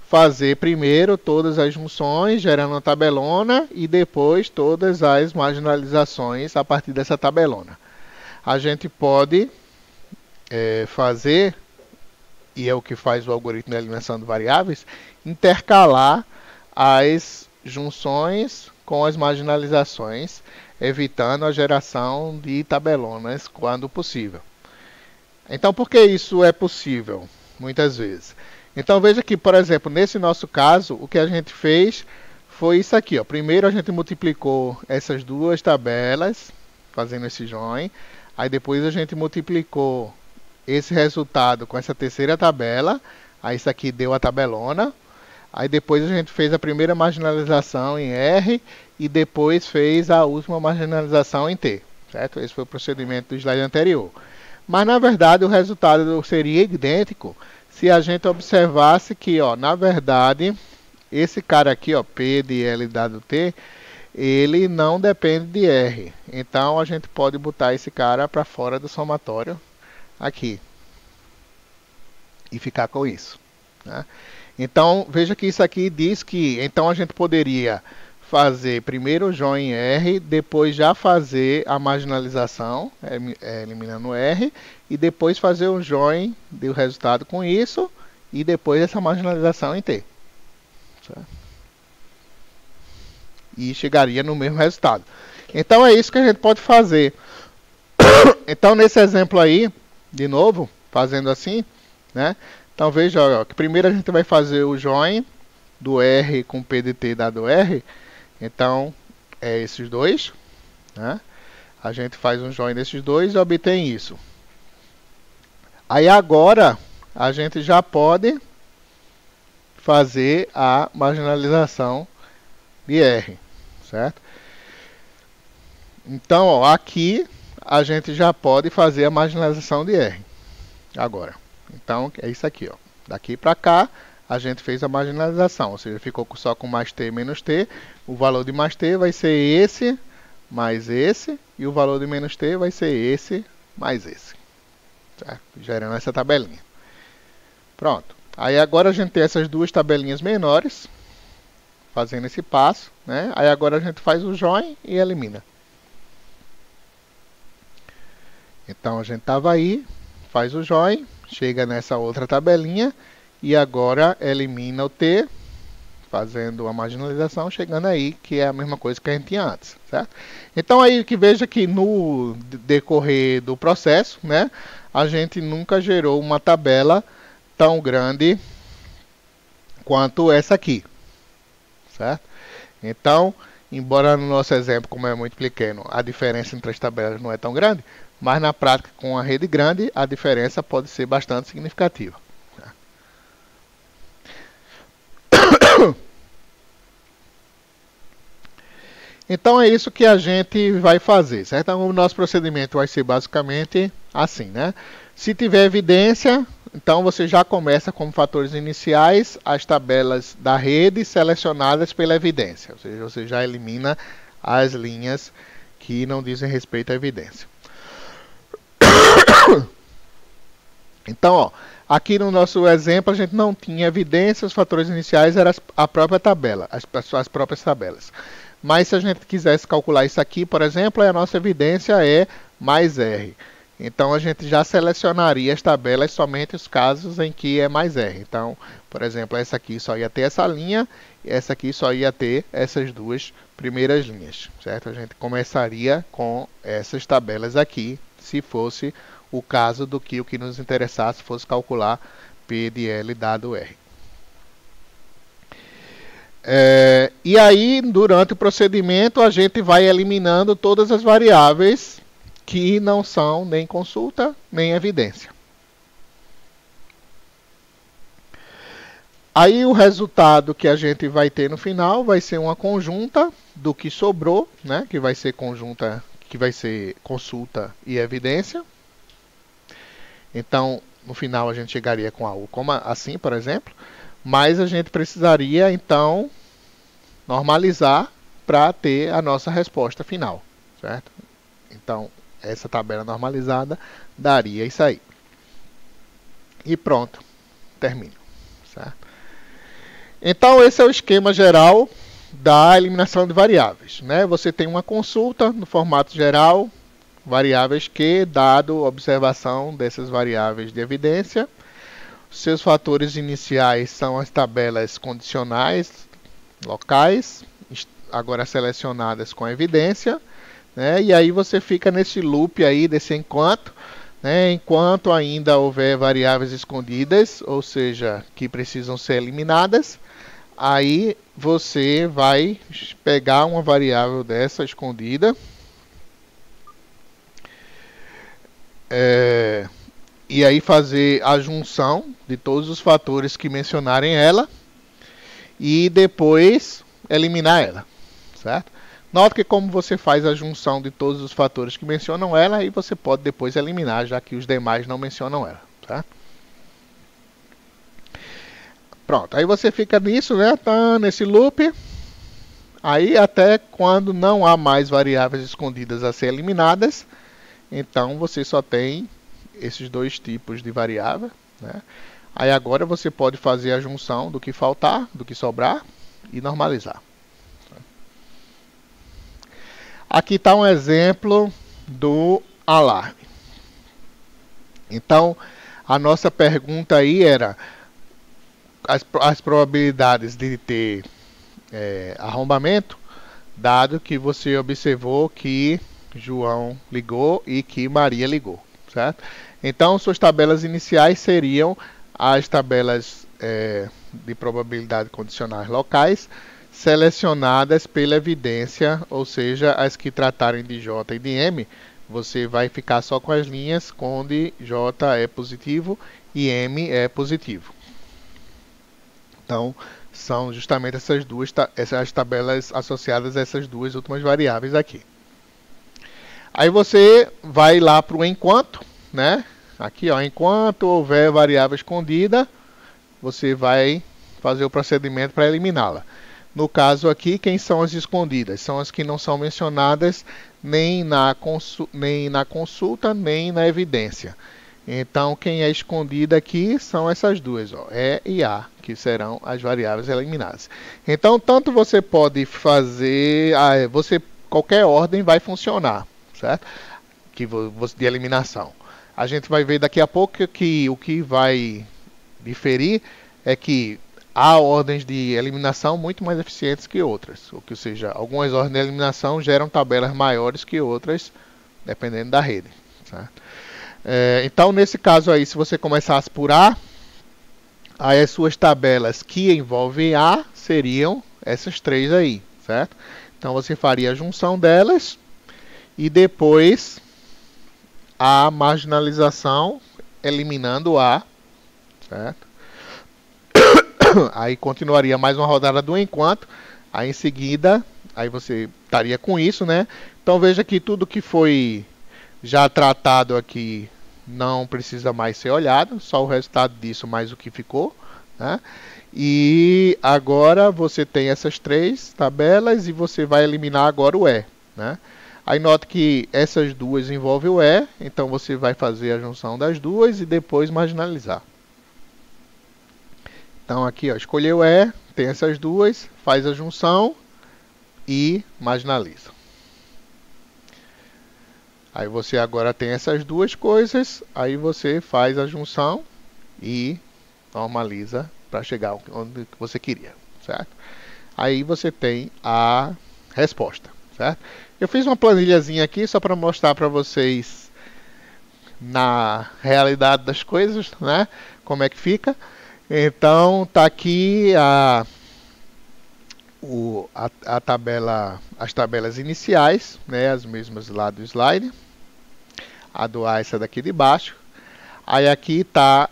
fazer primeiro todas as junções, gerando uma tabelona, e depois todas as marginalizações a partir dessa tabelona. A gente pode fazer, e é o que faz o algoritmo de eliminação de variáveis, intercalar as junções com as marginalizações, evitando a geração de tabelonas quando possível. Então, por que isso é possível? Muitas vezes. Então, veja que, por exemplo, nesse nosso caso, o que a gente fez foi isso aqui. Ó. Primeiro, a gente multiplicou essas duas tabelas, fazendo esse join. Aí, depois, a gente multiplicou esse resultado com essa terceira tabela. Aí, isso aqui deu a tabelona. Aí, depois, a gente fez a primeira marginalização em R e depois fez a última marginalização em T. Certo? Esse foi o procedimento do slide anterior. Mas, na verdade, o resultado seria idêntico se a gente observasse que, ó, na verdade, esse cara aqui, ó, P de L dado T, ele não depende de R. Então, a gente pode botar esse cara para fora do somatório aqui e ficar com isso, né? Então, veja que isso aqui diz que, então a gente poderia fazer primeiro o join em R, depois já fazer a marginalização, eliminando R, e depois fazer o join do resultado com isso, e depois essa marginalização em T. Certo? E chegaria no mesmo resultado. Então é isso que a gente pode fazer. Então nesse exemplo aí, de novo, fazendo assim, né? Então veja, ó, que primeiro a gente vai fazer o join do R com P de T dado R. Então, é esses dois, né? A gente faz um join desses dois e obtém isso. Aí agora, a gente já pode fazer a marginalização de R, certo? Então, ó, aqui, a gente já pode fazer a marginalização de R. Agora, então, é isso aqui, ó. Daqui para cá, a gente fez a marginalização, ou seja, ficou só com mais T menos T. O valor de mais T vai ser esse mais esse, e o valor de menos T vai ser esse mais esse. Certo? Gerando essa tabelinha. Pronto. Aí agora a gente tem essas duas tabelinhas menores, fazendo esse passo, né? Aí agora a gente faz o join e elimina. Então a gente estava aí, faz o join, chega nessa outra tabelinha, e agora elimina o T, fazendo a marginalização, chegando aí, que é a mesma coisa que a gente tinha antes, certo? Então aí que veja que no decorrer do processo, né, a gente nunca gerou uma tabela tão grande quanto essa aqui, certo? Então, embora no nosso exemplo, como é muito pequeno, a diferença entre as tabelas não é tão grande, mas na prática, com a rede grande, a diferença pode ser bastante significativa. Então é isso que a gente vai fazer, certo? Então, o nosso procedimento vai ser basicamente assim, né? Se tiver evidência, então você já começa como fatores iniciais as tabelas da rede selecionadas pela evidência, ou seja, você já elimina as linhas que não dizem respeito à evidência. Então, ó, aqui no nosso exemplo a gente não tinha evidência, os fatores iniciais eram a própria tabela, as próprias tabelas. Mas se a gente quisesse calcular isso aqui, por exemplo, a nossa evidência é mais R. Então a gente já selecionaria as tabelas somente os casos em que é mais R. Então, por exemplo, essa aqui só ia ter essa linha, e essa aqui só ia ter essas duas primeiras linhas, certo? A gente começaria com essas tabelas aqui, se fosse o caso do que o que nos interessasse fosse calcular P de L dado R. E aí, durante o procedimento, a gente vai eliminando todas as variáveis que não são nem consulta nem evidência. Aí o resultado que a gente vai ter no final vai ser uma conjunta do que sobrou, né? Que vai ser conjunta, que vai ser consulta e evidência. Então, no final a gente chegaria com algo como assim, por exemplo, mas a gente precisaria então normalizar para ter a nossa resposta final, certo? Então, essa tabela normalizada daria isso aí. E pronto, termino, certo? Então, esse é o esquema geral da eliminação de variáveis, né? Você tem uma consulta no formato geral, variáveis Q, dado observação dessas variáveis de evidência. Seus fatores iniciais são as tabelas condicionais locais, agora selecionadas com evidência, né? E aí você fica nesse loop aí desse enquanto, né? Enquanto ainda houver variáveis escondidas, ou seja, que precisam ser eliminadas, aí você vai pegar uma variável dessa escondida e aí fazer a junção de todos os fatores que mencionarem ela e depois eliminar ela, certo? Note que como você faz a junção de todos os fatores que mencionam ela, aí você pode depois eliminar, já que os demais não mencionam ela, certo? Pronto, aí você fica nisso, né? Tá nesse loop. Aí até quando não há mais variáveis escondidas a ser eliminadas, então você só tem esses dois tipos de variável, né? Aí agora você pode fazer a junção do que faltar, do que sobrar e normalizar. Aqui está um exemplo do alarme. Então, a nossa pergunta aí era as probabilidades de ter arrombamento, dado que você observou que João ligou e que Maria ligou, certo? Então, suas tabelas iniciais seriam as tabelas de probabilidade condicionais locais, selecionadas pela evidência, ou seja, as que tratarem de J e de M, você vai ficar só com as linhas onde J é positivo e M é positivo. Então, são justamente essas tabelas associadas a essas duas últimas variáveis aqui. Aí você vai lá para o enquanto, né? Aqui, ó, enquanto houver variável escondida, você vai fazer o procedimento para eliminá-la. No caso aqui, quem são as escondidas? São as que não são mencionadas nem na consulta, nem na evidência. Então, quem é escondida aqui são essas duas, ó, E e A, que serão as variáveis eliminadas. Então, tanto você pode fazer, qualquer ordem vai funcionar, certo? De eliminação. A gente vai ver daqui a pouco que o que vai diferir é que há ordens de eliminação muito mais eficientes que outras. Ou seja, algumas ordens de eliminação geram tabelas maiores que outras, dependendo da rede, certo? Então, nesse caso aí, se você começasse por A, aí as suas tabelas que envolvem A seriam essas três aí, certo? Então, você faria a junção delas e depois a marginalização eliminando A, certo? Aí continuaria mais uma rodada do enquanto, aí em seguida, aí você estaria com isso, né? Então, veja que tudo que foi já tratado aqui não precisa mais ser olhado, só o resultado disso mais o que ficou, né? E agora você tem essas três tabelas e você vai eliminar agora o E, né? Aí note que essas duas envolvem o E, então você vai fazer a junção das duas e depois marginalizar. Então aqui, ó, escolheu E, tem essas duas, faz a junção e marginaliza. Aí você agora tem essas duas coisas, aí você faz a junção e normaliza para chegar onde você queria, certo? Aí você tem a resposta, certo? Eu fiz uma planilhazinha aqui só para mostrar para vocês na realidade das coisas, né? Como é que fica. Então tá aqui a tabela, as tabelas iniciais, né? As mesmas lá do slide. A do A é essa daqui de baixo. Aí aqui está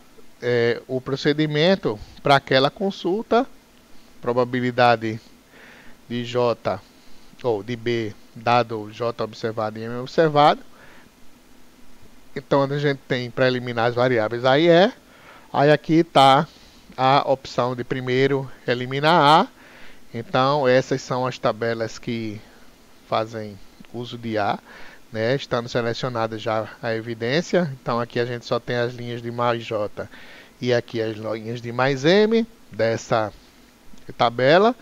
o procedimento para aquela consulta, probabilidade de J ou de B dado J observado e M observado. Então a gente tem para eliminar as variáveis A e E. Aí aqui está a opção de primeiro eliminar A. Então essas são as tabelas que fazem uso de A, né? Estando selecionada já a evidência. Então aqui a gente só tem as linhas de mais J e aqui as linhas de mais M dessa tabela.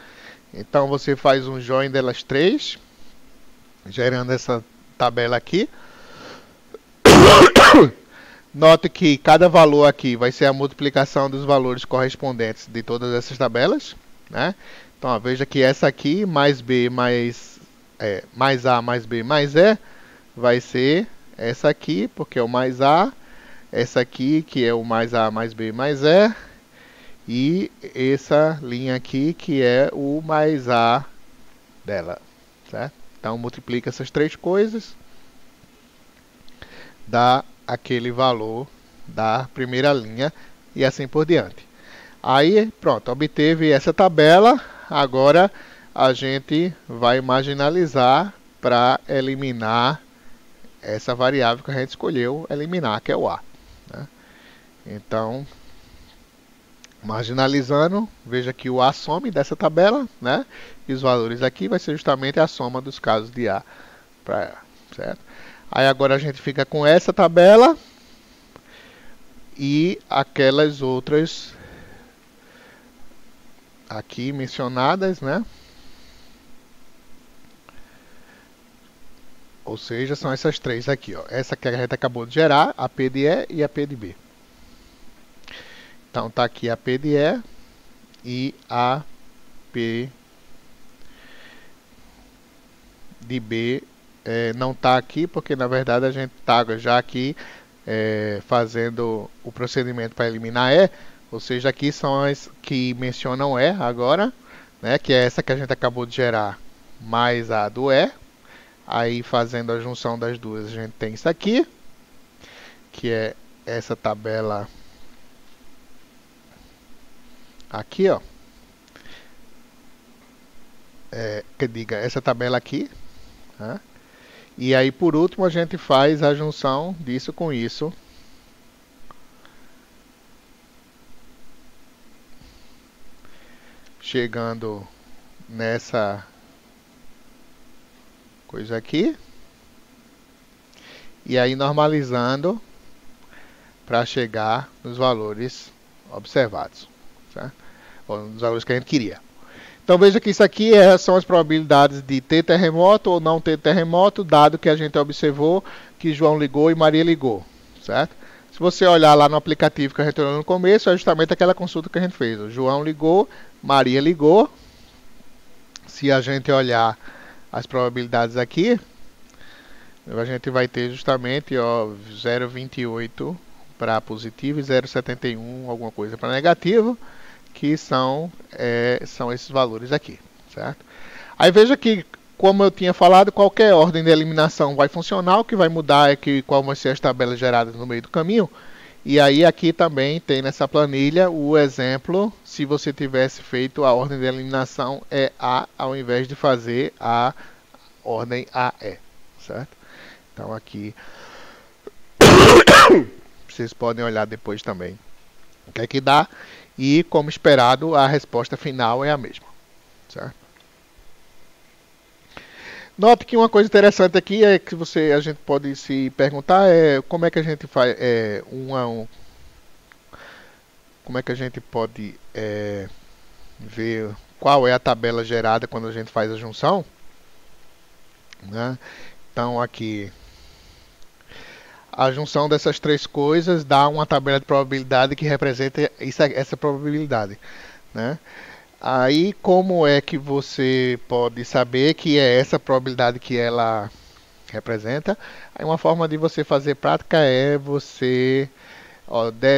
Então você faz um join delas três, gerando essa tabela aqui. Note que cada valor aqui vai ser a multiplicação dos valores correspondentes de todas essas tabelas, né? Então ó, veja que essa aqui mais B mais A mais B mais E vai ser essa aqui, porque é o mais A, essa aqui que é o mais A mais B mais E, e essa linha aqui que é o mais A dela, certo? Então multiplica essas três coisas, dá aquele valor da primeira linha e assim por diante. Aí pronto, obteve essa tabela. Agora a gente vai marginalizar para eliminar essa variável que a gente escolheu eliminar, que é o A, né? Então, marginalizando, veja que o A some dessa tabela, né? E os valores aqui vai ser justamente a soma dos casos de A para A, certo? Aí agora a gente fica com essa tabela e aquelas outras aqui mencionadas, né? Ou seja, são essas três aqui, ó. Essa que a gente acabou de gerar, a P de E e a P de B. Então tá aqui a P de E e a P de B não está aqui, porque na verdade a gente está já aqui fazendo o procedimento para eliminar E, ou seja, aqui são as que mencionam E agora, né, que é essa que a gente acabou de gerar, mais a do E. Aí fazendo a junção das duas a gente tem isso aqui, que é essa tabela aqui, ó. Que diga, essa tabela aqui, né? E aí por último a gente faz a junção disso com isso. Chegando nessa coisa aqui. E aí normalizando para chegar nos valores observados, certo? Ou nos valores que a gente queria. Então veja que isso aqui são as probabilidades de ter terremoto ou não ter terremoto, dado que a gente observou que João ligou e Maria ligou, certo? Se você olhar lá no aplicativo que a gente olhou no começo, é justamente aquela consulta que a gente fez. O João ligou, Maria ligou. Se a gente olhar as probabilidades aqui, a gente vai ter justamente 0,28 para positivo e 0,71 alguma coisa para negativo, que são esses valores aqui, certo? Aí veja que, como eu tinha falado, qualquer ordem de eliminação vai funcionar, o que vai mudar é qual vão ser as tabelas geradas no meio do caminho. E aí aqui também tem nessa planilha o exemplo, se você tivesse feito a ordem de eliminação A ao invés de fazer a ordem AE, certo? Então aqui vocês podem olhar depois também o que é que dá. E, como esperado, a resposta final é a mesma, certo? Note que uma coisa interessante aqui é que a gente pode se perguntar como é que a gente faz como é que a gente pode ver qual é a tabela gerada quando a gente faz a junção, né? Então aqui a junção dessas três coisas dá uma tabela de probabilidade que representa essa probabilidade, né? Aí, como é que você pode saber que é essa probabilidade que ela representa? Aí, uma forma de você fazer prática é você,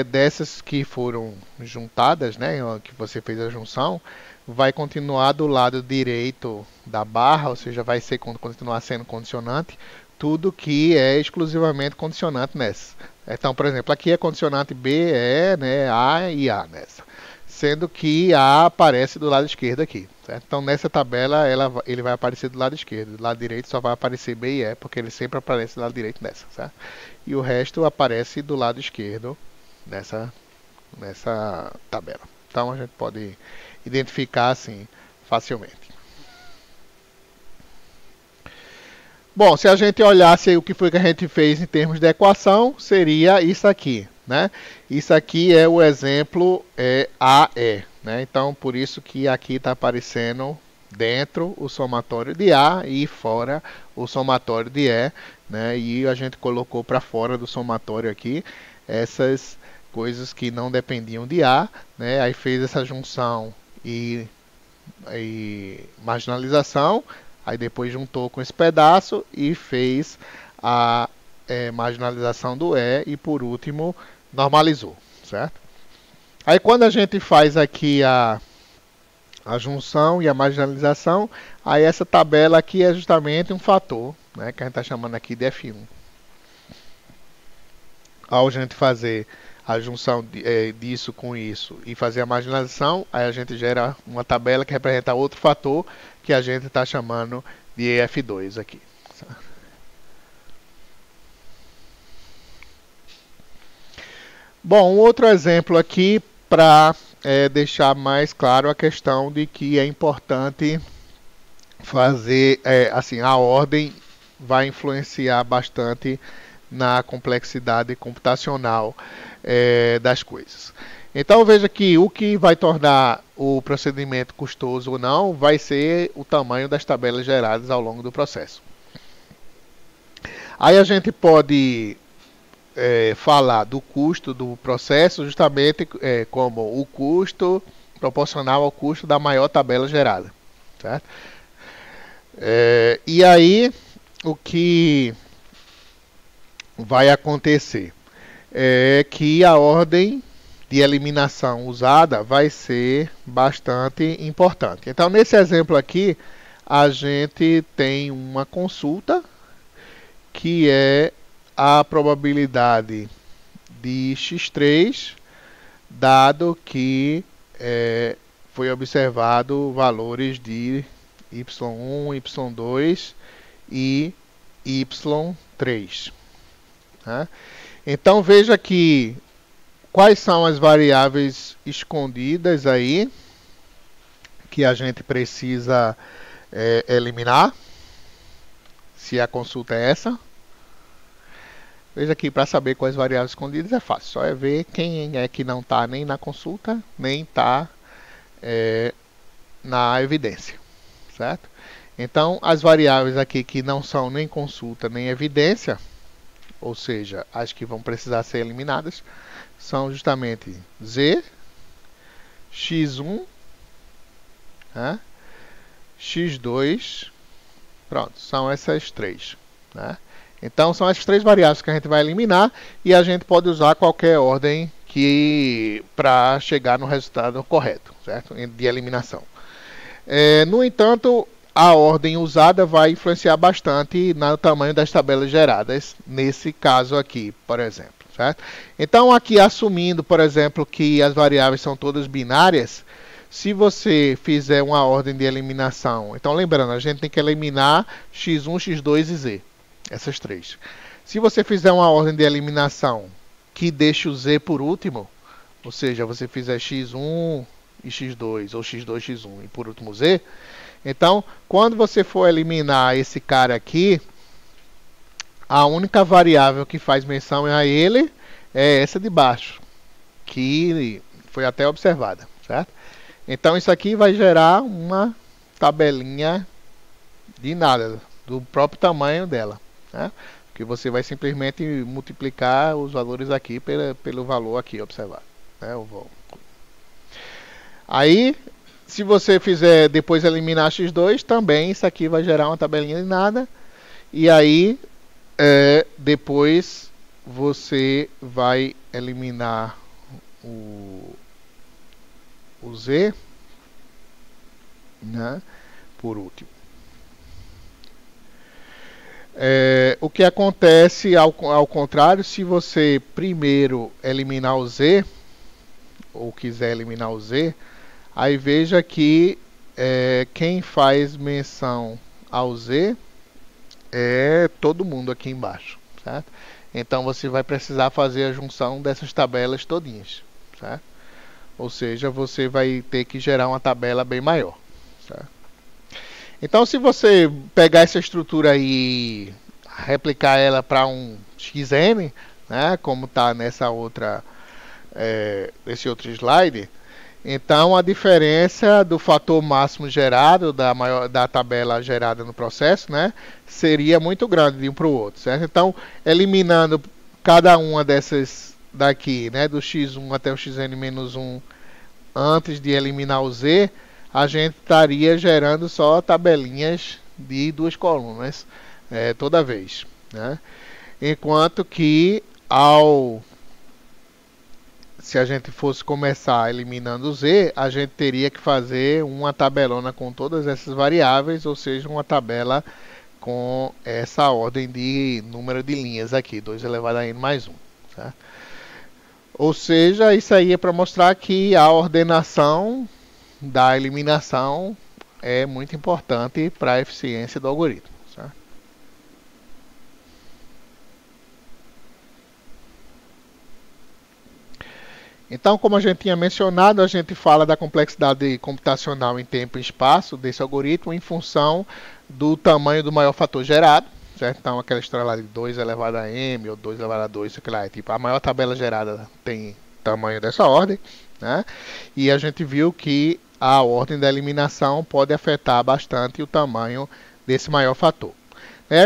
dessas que foram juntadas, né, que você fez a junção, vai continuar do lado direito da barra, ou seja, vai continuar sendo condicionante, tudo que é exclusivamente condicionante nessa. Então, por exemplo, aqui é condicionante B, E, né, A e A nessa. Sendo que A aparece do lado esquerdo aqui. Certo? Então, nessa tabela, ele vai aparecer do lado esquerdo. Do lado direito só vai aparecer B e E, porque ele sempre aparece do lado direito nessa. Certo? E o resto aparece do lado esquerdo nessa tabela. Então, a gente pode identificar assim facilmente. Bom, se a gente olhasse o que foi que a gente fez em termos de equação, seria isso aqui, né? Isso aqui é o exemplo AE, né? Então, por isso que aqui está aparecendo dentro o somatório de A e fora o somatório de E, né? E a gente colocou para fora do somatório aqui essas coisas que não dependiam de A, né? Aí fez essa junção e marginalização. Aí depois juntou com esse pedaço e fez a marginalização do E e por último normalizou, certo? Aí quando a gente faz aqui a junção e a marginalização, aí essa tabela aqui é justamente um fator, né, que a gente está chamando aqui de F1. Ao a gente fazer a junção disso com isso e fazer a marginalização, aí a gente gera uma tabela que representa outro fator que a gente está chamando de F2 aqui. Bom, um outro exemplo aqui para deixar mais claro a questão de que é importante fazer, assim, a ordem vai influenciar bastante na complexidade computacional das coisas. Então veja que o que vai tornar o procedimento custoso ou não vai ser o tamanho das tabelas geradas ao longo do processo. Aí a gente pode falar do custo do processo justamente como o custo proporcional ao custo da maior tabela gerada. Certo? E aí o que vai acontecer é que a ordem de eliminação usada vai ser bastante importante. Então, nesse exemplo aqui, a gente tem uma consulta que é a probabilidade de x3, dado que foi observado valores de y1, y2 e y3. Né? Então veja que quais são as variáveis escondidas aí que a gente precisa eliminar, se a consulta é essa. Veja aqui, para saber quais variáveis escondidas é fácil, só é ver quem é que não está nem na consulta, nem está na evidência, certo? Então, as variáveis aqui que não são nem consulta nem evidência, ou seja, as que vão precisar ser eliminadas, são justamente Z, X1, né? X2, pronto, são essas três. Né? Então, são essas três variáveis que a gente vai eliminar e a gente pode usar qualquer ordem para chegar no resultado correto, certo? De eliminação. No entanto, a ordem usada vai influenciar bastante no tamanho das tabelas geradas, nesse caso aqui, por exemplo. Certo? Então, aqui assumindo, por exemplo, que as variáveis são todas binárias, se você fizer uma ordem de eliminação, então lembrando, a gente tem que eliminar x1, x2 e z, essas três. Se você fizer uma ordem de eliminação que deixa o z por último, ou seja, você fizer x1 e x2, ou x2, x1 e por último z, então, quando você for eliminar esse cara aqui, a única variável que faz menção a ele é essa de baixo, que foi até observada, certo? Então isso aqui vai gerar uma tabelinha de nada, do próprio tamanho dela, né? Que você vai simplesmente multiplicar os valores aqui pelo valor aqui observado, né? Aí, se você fizer depois eliminar x2, também isso aqui vai gerar uma tabelinha de nada, e aí depois você vai eliminar o z, né, por último. O que acontece ao contrário, se você primeiro eliminar o Z, ou quiser eliminar o Z, aí veja que quem faz menção ao Z é todo mundo aqui embaixo, certo? Então você vai precisar fazer a junção dessas tabelas todinhas, certo? Ou seja, você vai ter que gerar uma tabela bem maior, certo? Então, se você pegar essa estrutura aí e replicar ela para um XN, né, como está nesse outro slide, então a diferença do fator máximo gerado da tabela gerada no processo, né, seria muito grande de um para o outro, certo? Então, eliminando cada uma dessas daqui, né, do x1 até o xn-1, antes de eliminar o z, a gente estaria gerando só tabelinhas de duas colunas toda vez, né? Enquanto que se a gente fosse começar eliminando o z, a gente teria que fazer uma tabelona com todas essas variáveis, ou seja, uma tabela com essa ordem de número de linhas aqui, 2 elevado a n mais 1. Certo? Ou seja, isso aí é para mostrar que a ordenação da eliminação é muito importante para a eficiência do algoritmo. Certo? Então, como a gente tinha mencionado, a gente fala da complexidade computacional em tempo e espaço desse algoritmo em função do tamanho do maior fator gerado. Certo? Então, aquela história lá de 2 elevado a m ou 2 elevado a 2, isso que lá é tipo a maior tabela gerada tem tamanho dessa ordem, né? E a gente viu que a ordem da eliminação pode afetar bastante o tamanho desse maior fator.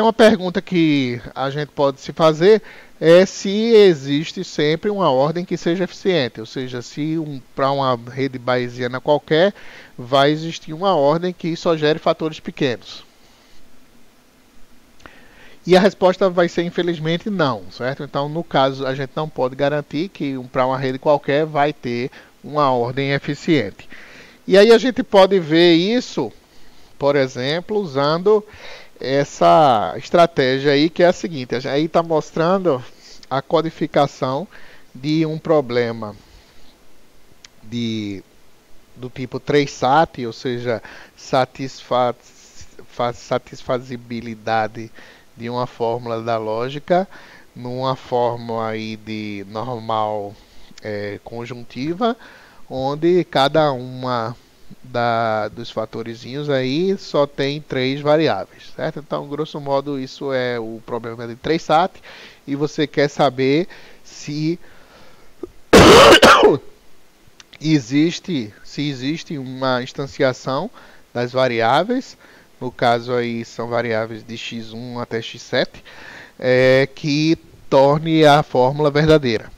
Uma pergunta que a gente pode se fazer é se existe sempre uma ordem que seja eficiente, ou seja, se para uma rede bayesiana qualquer vai existir uma ordem que só gere fatores pequenos. E a resposta vai ser, infelizmente, não, certo? Então, no caso, a gente não pode garantir que para uma rede qualquer vai ter uma ordem eficiente. E aí a gente pode ver isso, por exemplo, usando essa estratégia aí, que é a seguinte. Aí está mostrando a codificação de um problema do tipo 3SAT, ou seja, satisfazibilidade de uma fórmula da lógica numa fórmula aí de normal conjuntiva, onde cada uma dos fatorizinhos aí só tem 3 variáveis, certo? Então, grosso modo, isso é o problema de 3SAT, e você quer saber se existe uma instanciação das variáveis. No caso aí são variáveis de x1 até x7, que torne a fórmula verdadeira,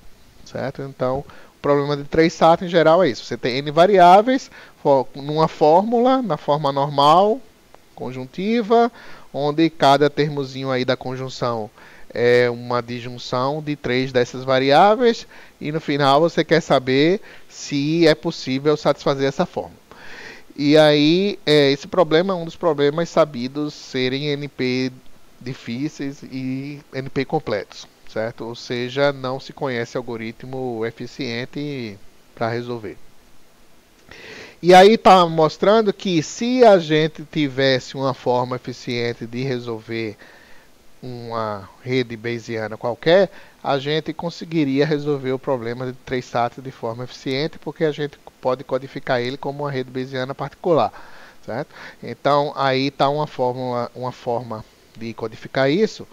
certo? Então, o problema de 3SAT em geral é isso. Você tem n variáveis numa fórmula, na forma normal, conjuntiva, onde cada termozinho aí da conjunção é uma disjunção de 3 dessas variáveis, e no final você quer saber se é possível satisfazer essa fórmula. E aí, esse problema é um dos problemas sabidos serem NP difíceis e NP completos, certo? Ou seja, não se conhece algoritmo eficiente para resolver. E aí está mostrando que se a gente tivesse uma forma eficiente de resolver uma rede bayesiana qualquer, a gente conseguiria resolver o problema de 3SAT de forma eficiente, porque a gente pode codificar ele como uma rede bayesiana particular, certo? Então, aí está uma forma de codificar isso,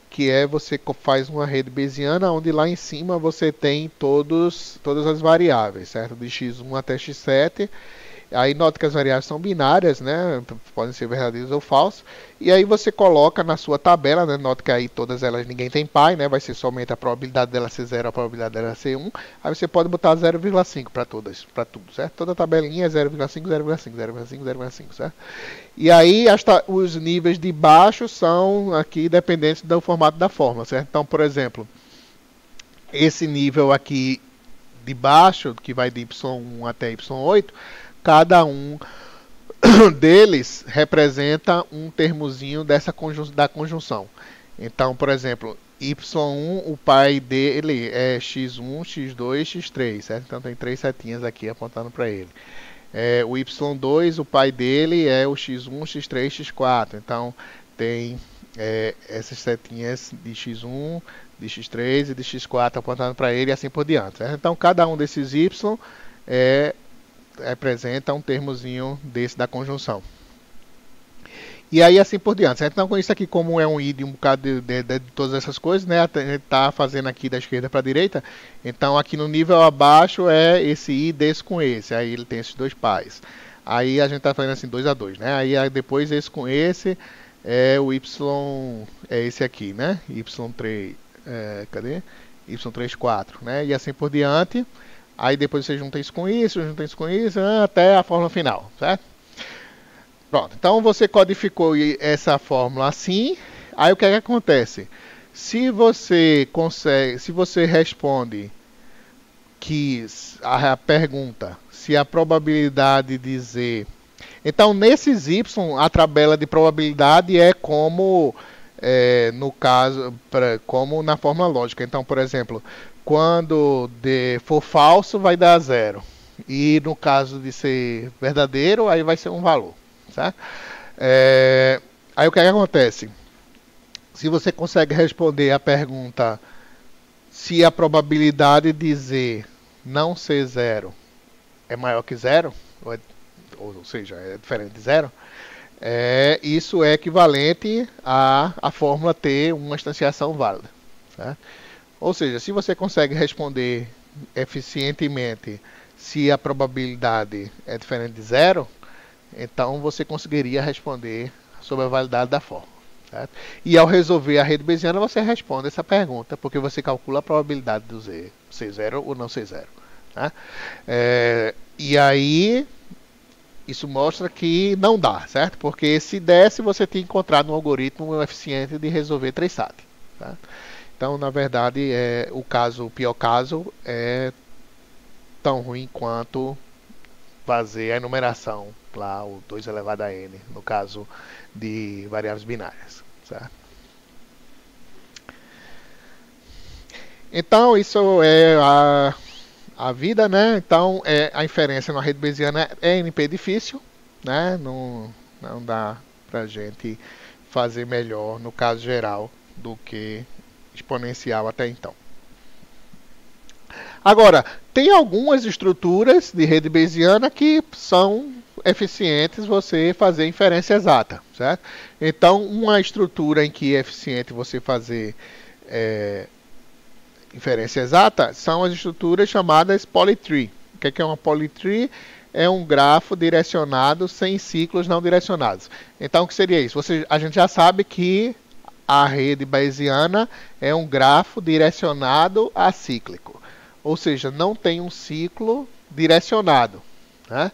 que é você faz uma rede bayesiana onde lá em cima você tem todas as variáveis, certo? De x1 até x7. Aí nota que as variáveis são binárias, né? Podem ser verdadeiras ou falsas. E aí você coloca na sua tabela, né? Nota que aí todas elas ninguém tem pai, né? Vai ser somente a probabilidade dela ser 0, a probabilidade dela ser 1. Aí você pode botar 0,5 para todas, para tudo, certo? Toda tabelinha é 0,5, 0,5, 0,5, 0,5, certo? E aí os níveis de baixo são aqui dependentes do formato da fórmula, certo? Então, por exemplo, esse nível aqui de baixo, que vai de y1 até y8, cada um deles representa um termozinho da conjunção. Então, por exemplo, y1, o pai dele é x1, x2, x3, certo? Então tem três setinhas aqui apontando para ele. O y2, o pai dele é o x1, x3, x4. Então tem essas setinhas de x1, de x3 e de x4 apontando para ele e assim por diante. Certo? Então cada um desses y representa um termozinho desse da conjunção. E aí assim por diante. Certo? Então com isso aqui, como é um i de um bocado de todas essas coisas, né? A gente está fazendo aqui da esquerda para a direita. Então aqui no nível abaixo é esse i desse com esse. Aí ele tem esses dois pais. Aí a gente está fazendo assim 2 a 2, né? Aí depois esse com esse o y é esse aqui, né? y3, cadê? y3, 4, né? E assim por diante. Aí depois você junta isso com isso, até a fórmula final, certo? Pronto, então você codificou essa fórmula assim. Aí o que é que acontece? Se você responde que a pergunta se a probabilidade de z, então nesses y a tabela de probabilidade é como no caso, como na fórmula lógica. Então, por exemplo, quando d for falso vai dar 0 e no caso de ser verdadeiro aí vai ser um valor. Tá? Aí o que acontece? Se você consegue responder a pergunta se a probabilidade de z não ser 0 é maior que 0, ou seja, é diferente de 0, isso é equivalente a fórmula ter uma instanciação válida. Tá? Ou seja, se você consegue responder eficientemente se a probabilidade é diferente de 0, então você conseguiria responder sobre a validade da fórmula. Certo? E ao resolver a rede bayesiana, você responde essa pergunta, porque você calcula a probabilidade do z ser 0 ou não ser 0. Tá? E aí, isso mostra que não dá, certo? Porque se desse, você tinha encontrado um algoritmo eficiente de resolver 3SAT. Tá? Então, na verdade, o pior caso é tão ruim quanto fazer a enumeração lá, o 2 elevado a n, no caso de variáveis binárias. Certo? Então, isso é a vida, né? Então, a inferência na rede bayesiana é NP difícil, né? Não dá pra gente fazer melhor no caso geral do que exponencial até então. Agora, tem algumas estruturas de rede bayesiana que são eficientes você fazer inferência exata, certo? Então, uma estrutura em que é eficiente você fazer inferência exata são as estruturas chamadas polytree. O que é uma polytree? É um grafo direcionado sem ciclos não direcionados. Então, o que seria isso? A gente já sabe que a rede bayesiana é um grafo direcionado acíclico. Ou seja, não tem um ciclo direcionado. Né?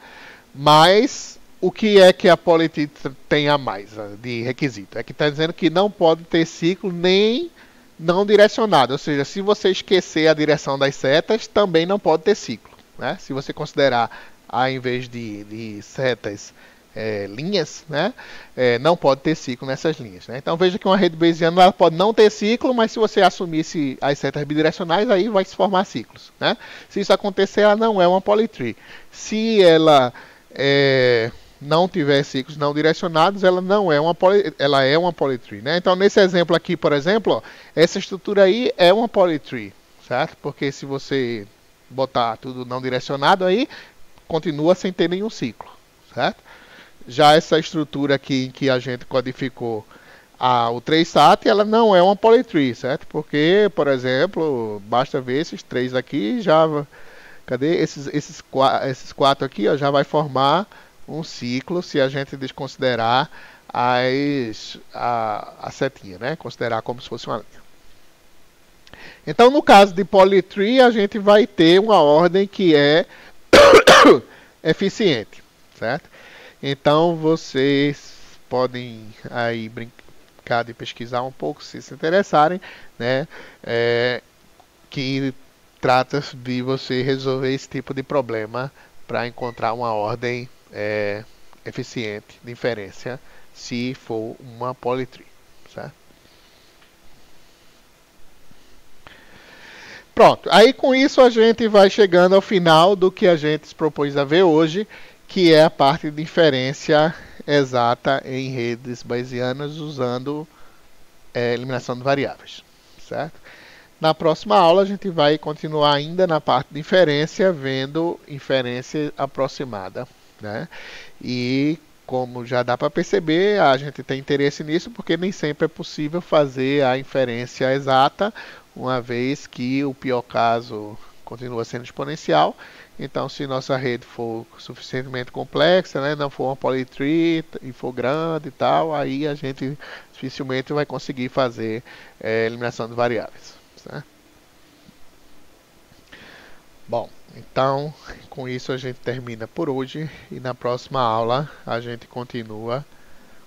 Mas o que é que a polytree tem a mais de requisito? É que está dizendo que não pode ter ciclo nem não direcionado. Ou seja, se você esquecer a direção das setas, também não pode ter ciclo. Né? Se você considerar, ao invés de setas, linhas, né? Não pode ter ciclo nessas linhas. Né? Então veja que uma rede bayesiana ela pode não ter ciclo, mas se você assumisse as setas bidirecionais, aí vai se formar ciclos. Né? Se isso acontecer, ela não é uma polytree. Se ela não tiver ciclos não direcionados, ela é uma polytree. Né? Então nesse exemplo aqui, por exemplo, ó, essa estrutura aí é uma polytree, certo? Porque se você botar tudo não direcionado aí, continua sem ter nenhum ciclo, certo? Já essa estrutura aqui em que a gente codificou o 3SAT, ela não é uma polytree, certo? Porque, por exemplo, basta ver esses três aqui, já cadê esses quatro aqui, ó, já vai formar um ciclo se a gente desconsiderar a setinha, né? Considerar como se fosse uma linha. Então, no caso de polytree, a gente vai ter uma ordem que é eficiente, certo? Então, vocês podem aí brincar de pesquisar um pouco, se interessarem, né? Que trata de você resolver esse tipo de problema para encontrar uma ordem eficiente de inferência se for uma polytree, certo? Pronto, aí com isso a gente vai chegando ao final do que a gente se propôs a ver hoje, que é a parte de inferência exata em redes bayesianas usando eliminação de variáveis, certo? Na próxima aula a gente vai continuar ainda na parte de inferência, vendo inferência aproximada, né? E como já dá para perceber, a gente tem interesse nisso porque nem sempre é possível fazer a inferência exata, uma vez que o pior caso continua sendo exponencial. Então, se nossa rede for suficientemente complexa, né, não for uma polytree e for grande e tal, aí a gente dificilmente vai conseguir fazer eliminação de variáveis, certo? Bom, então com isso a gente termina por hoje e na próxima aula a gente continua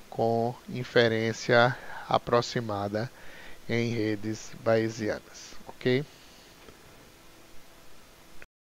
com inferência aproximada em redes bayesianas, ok?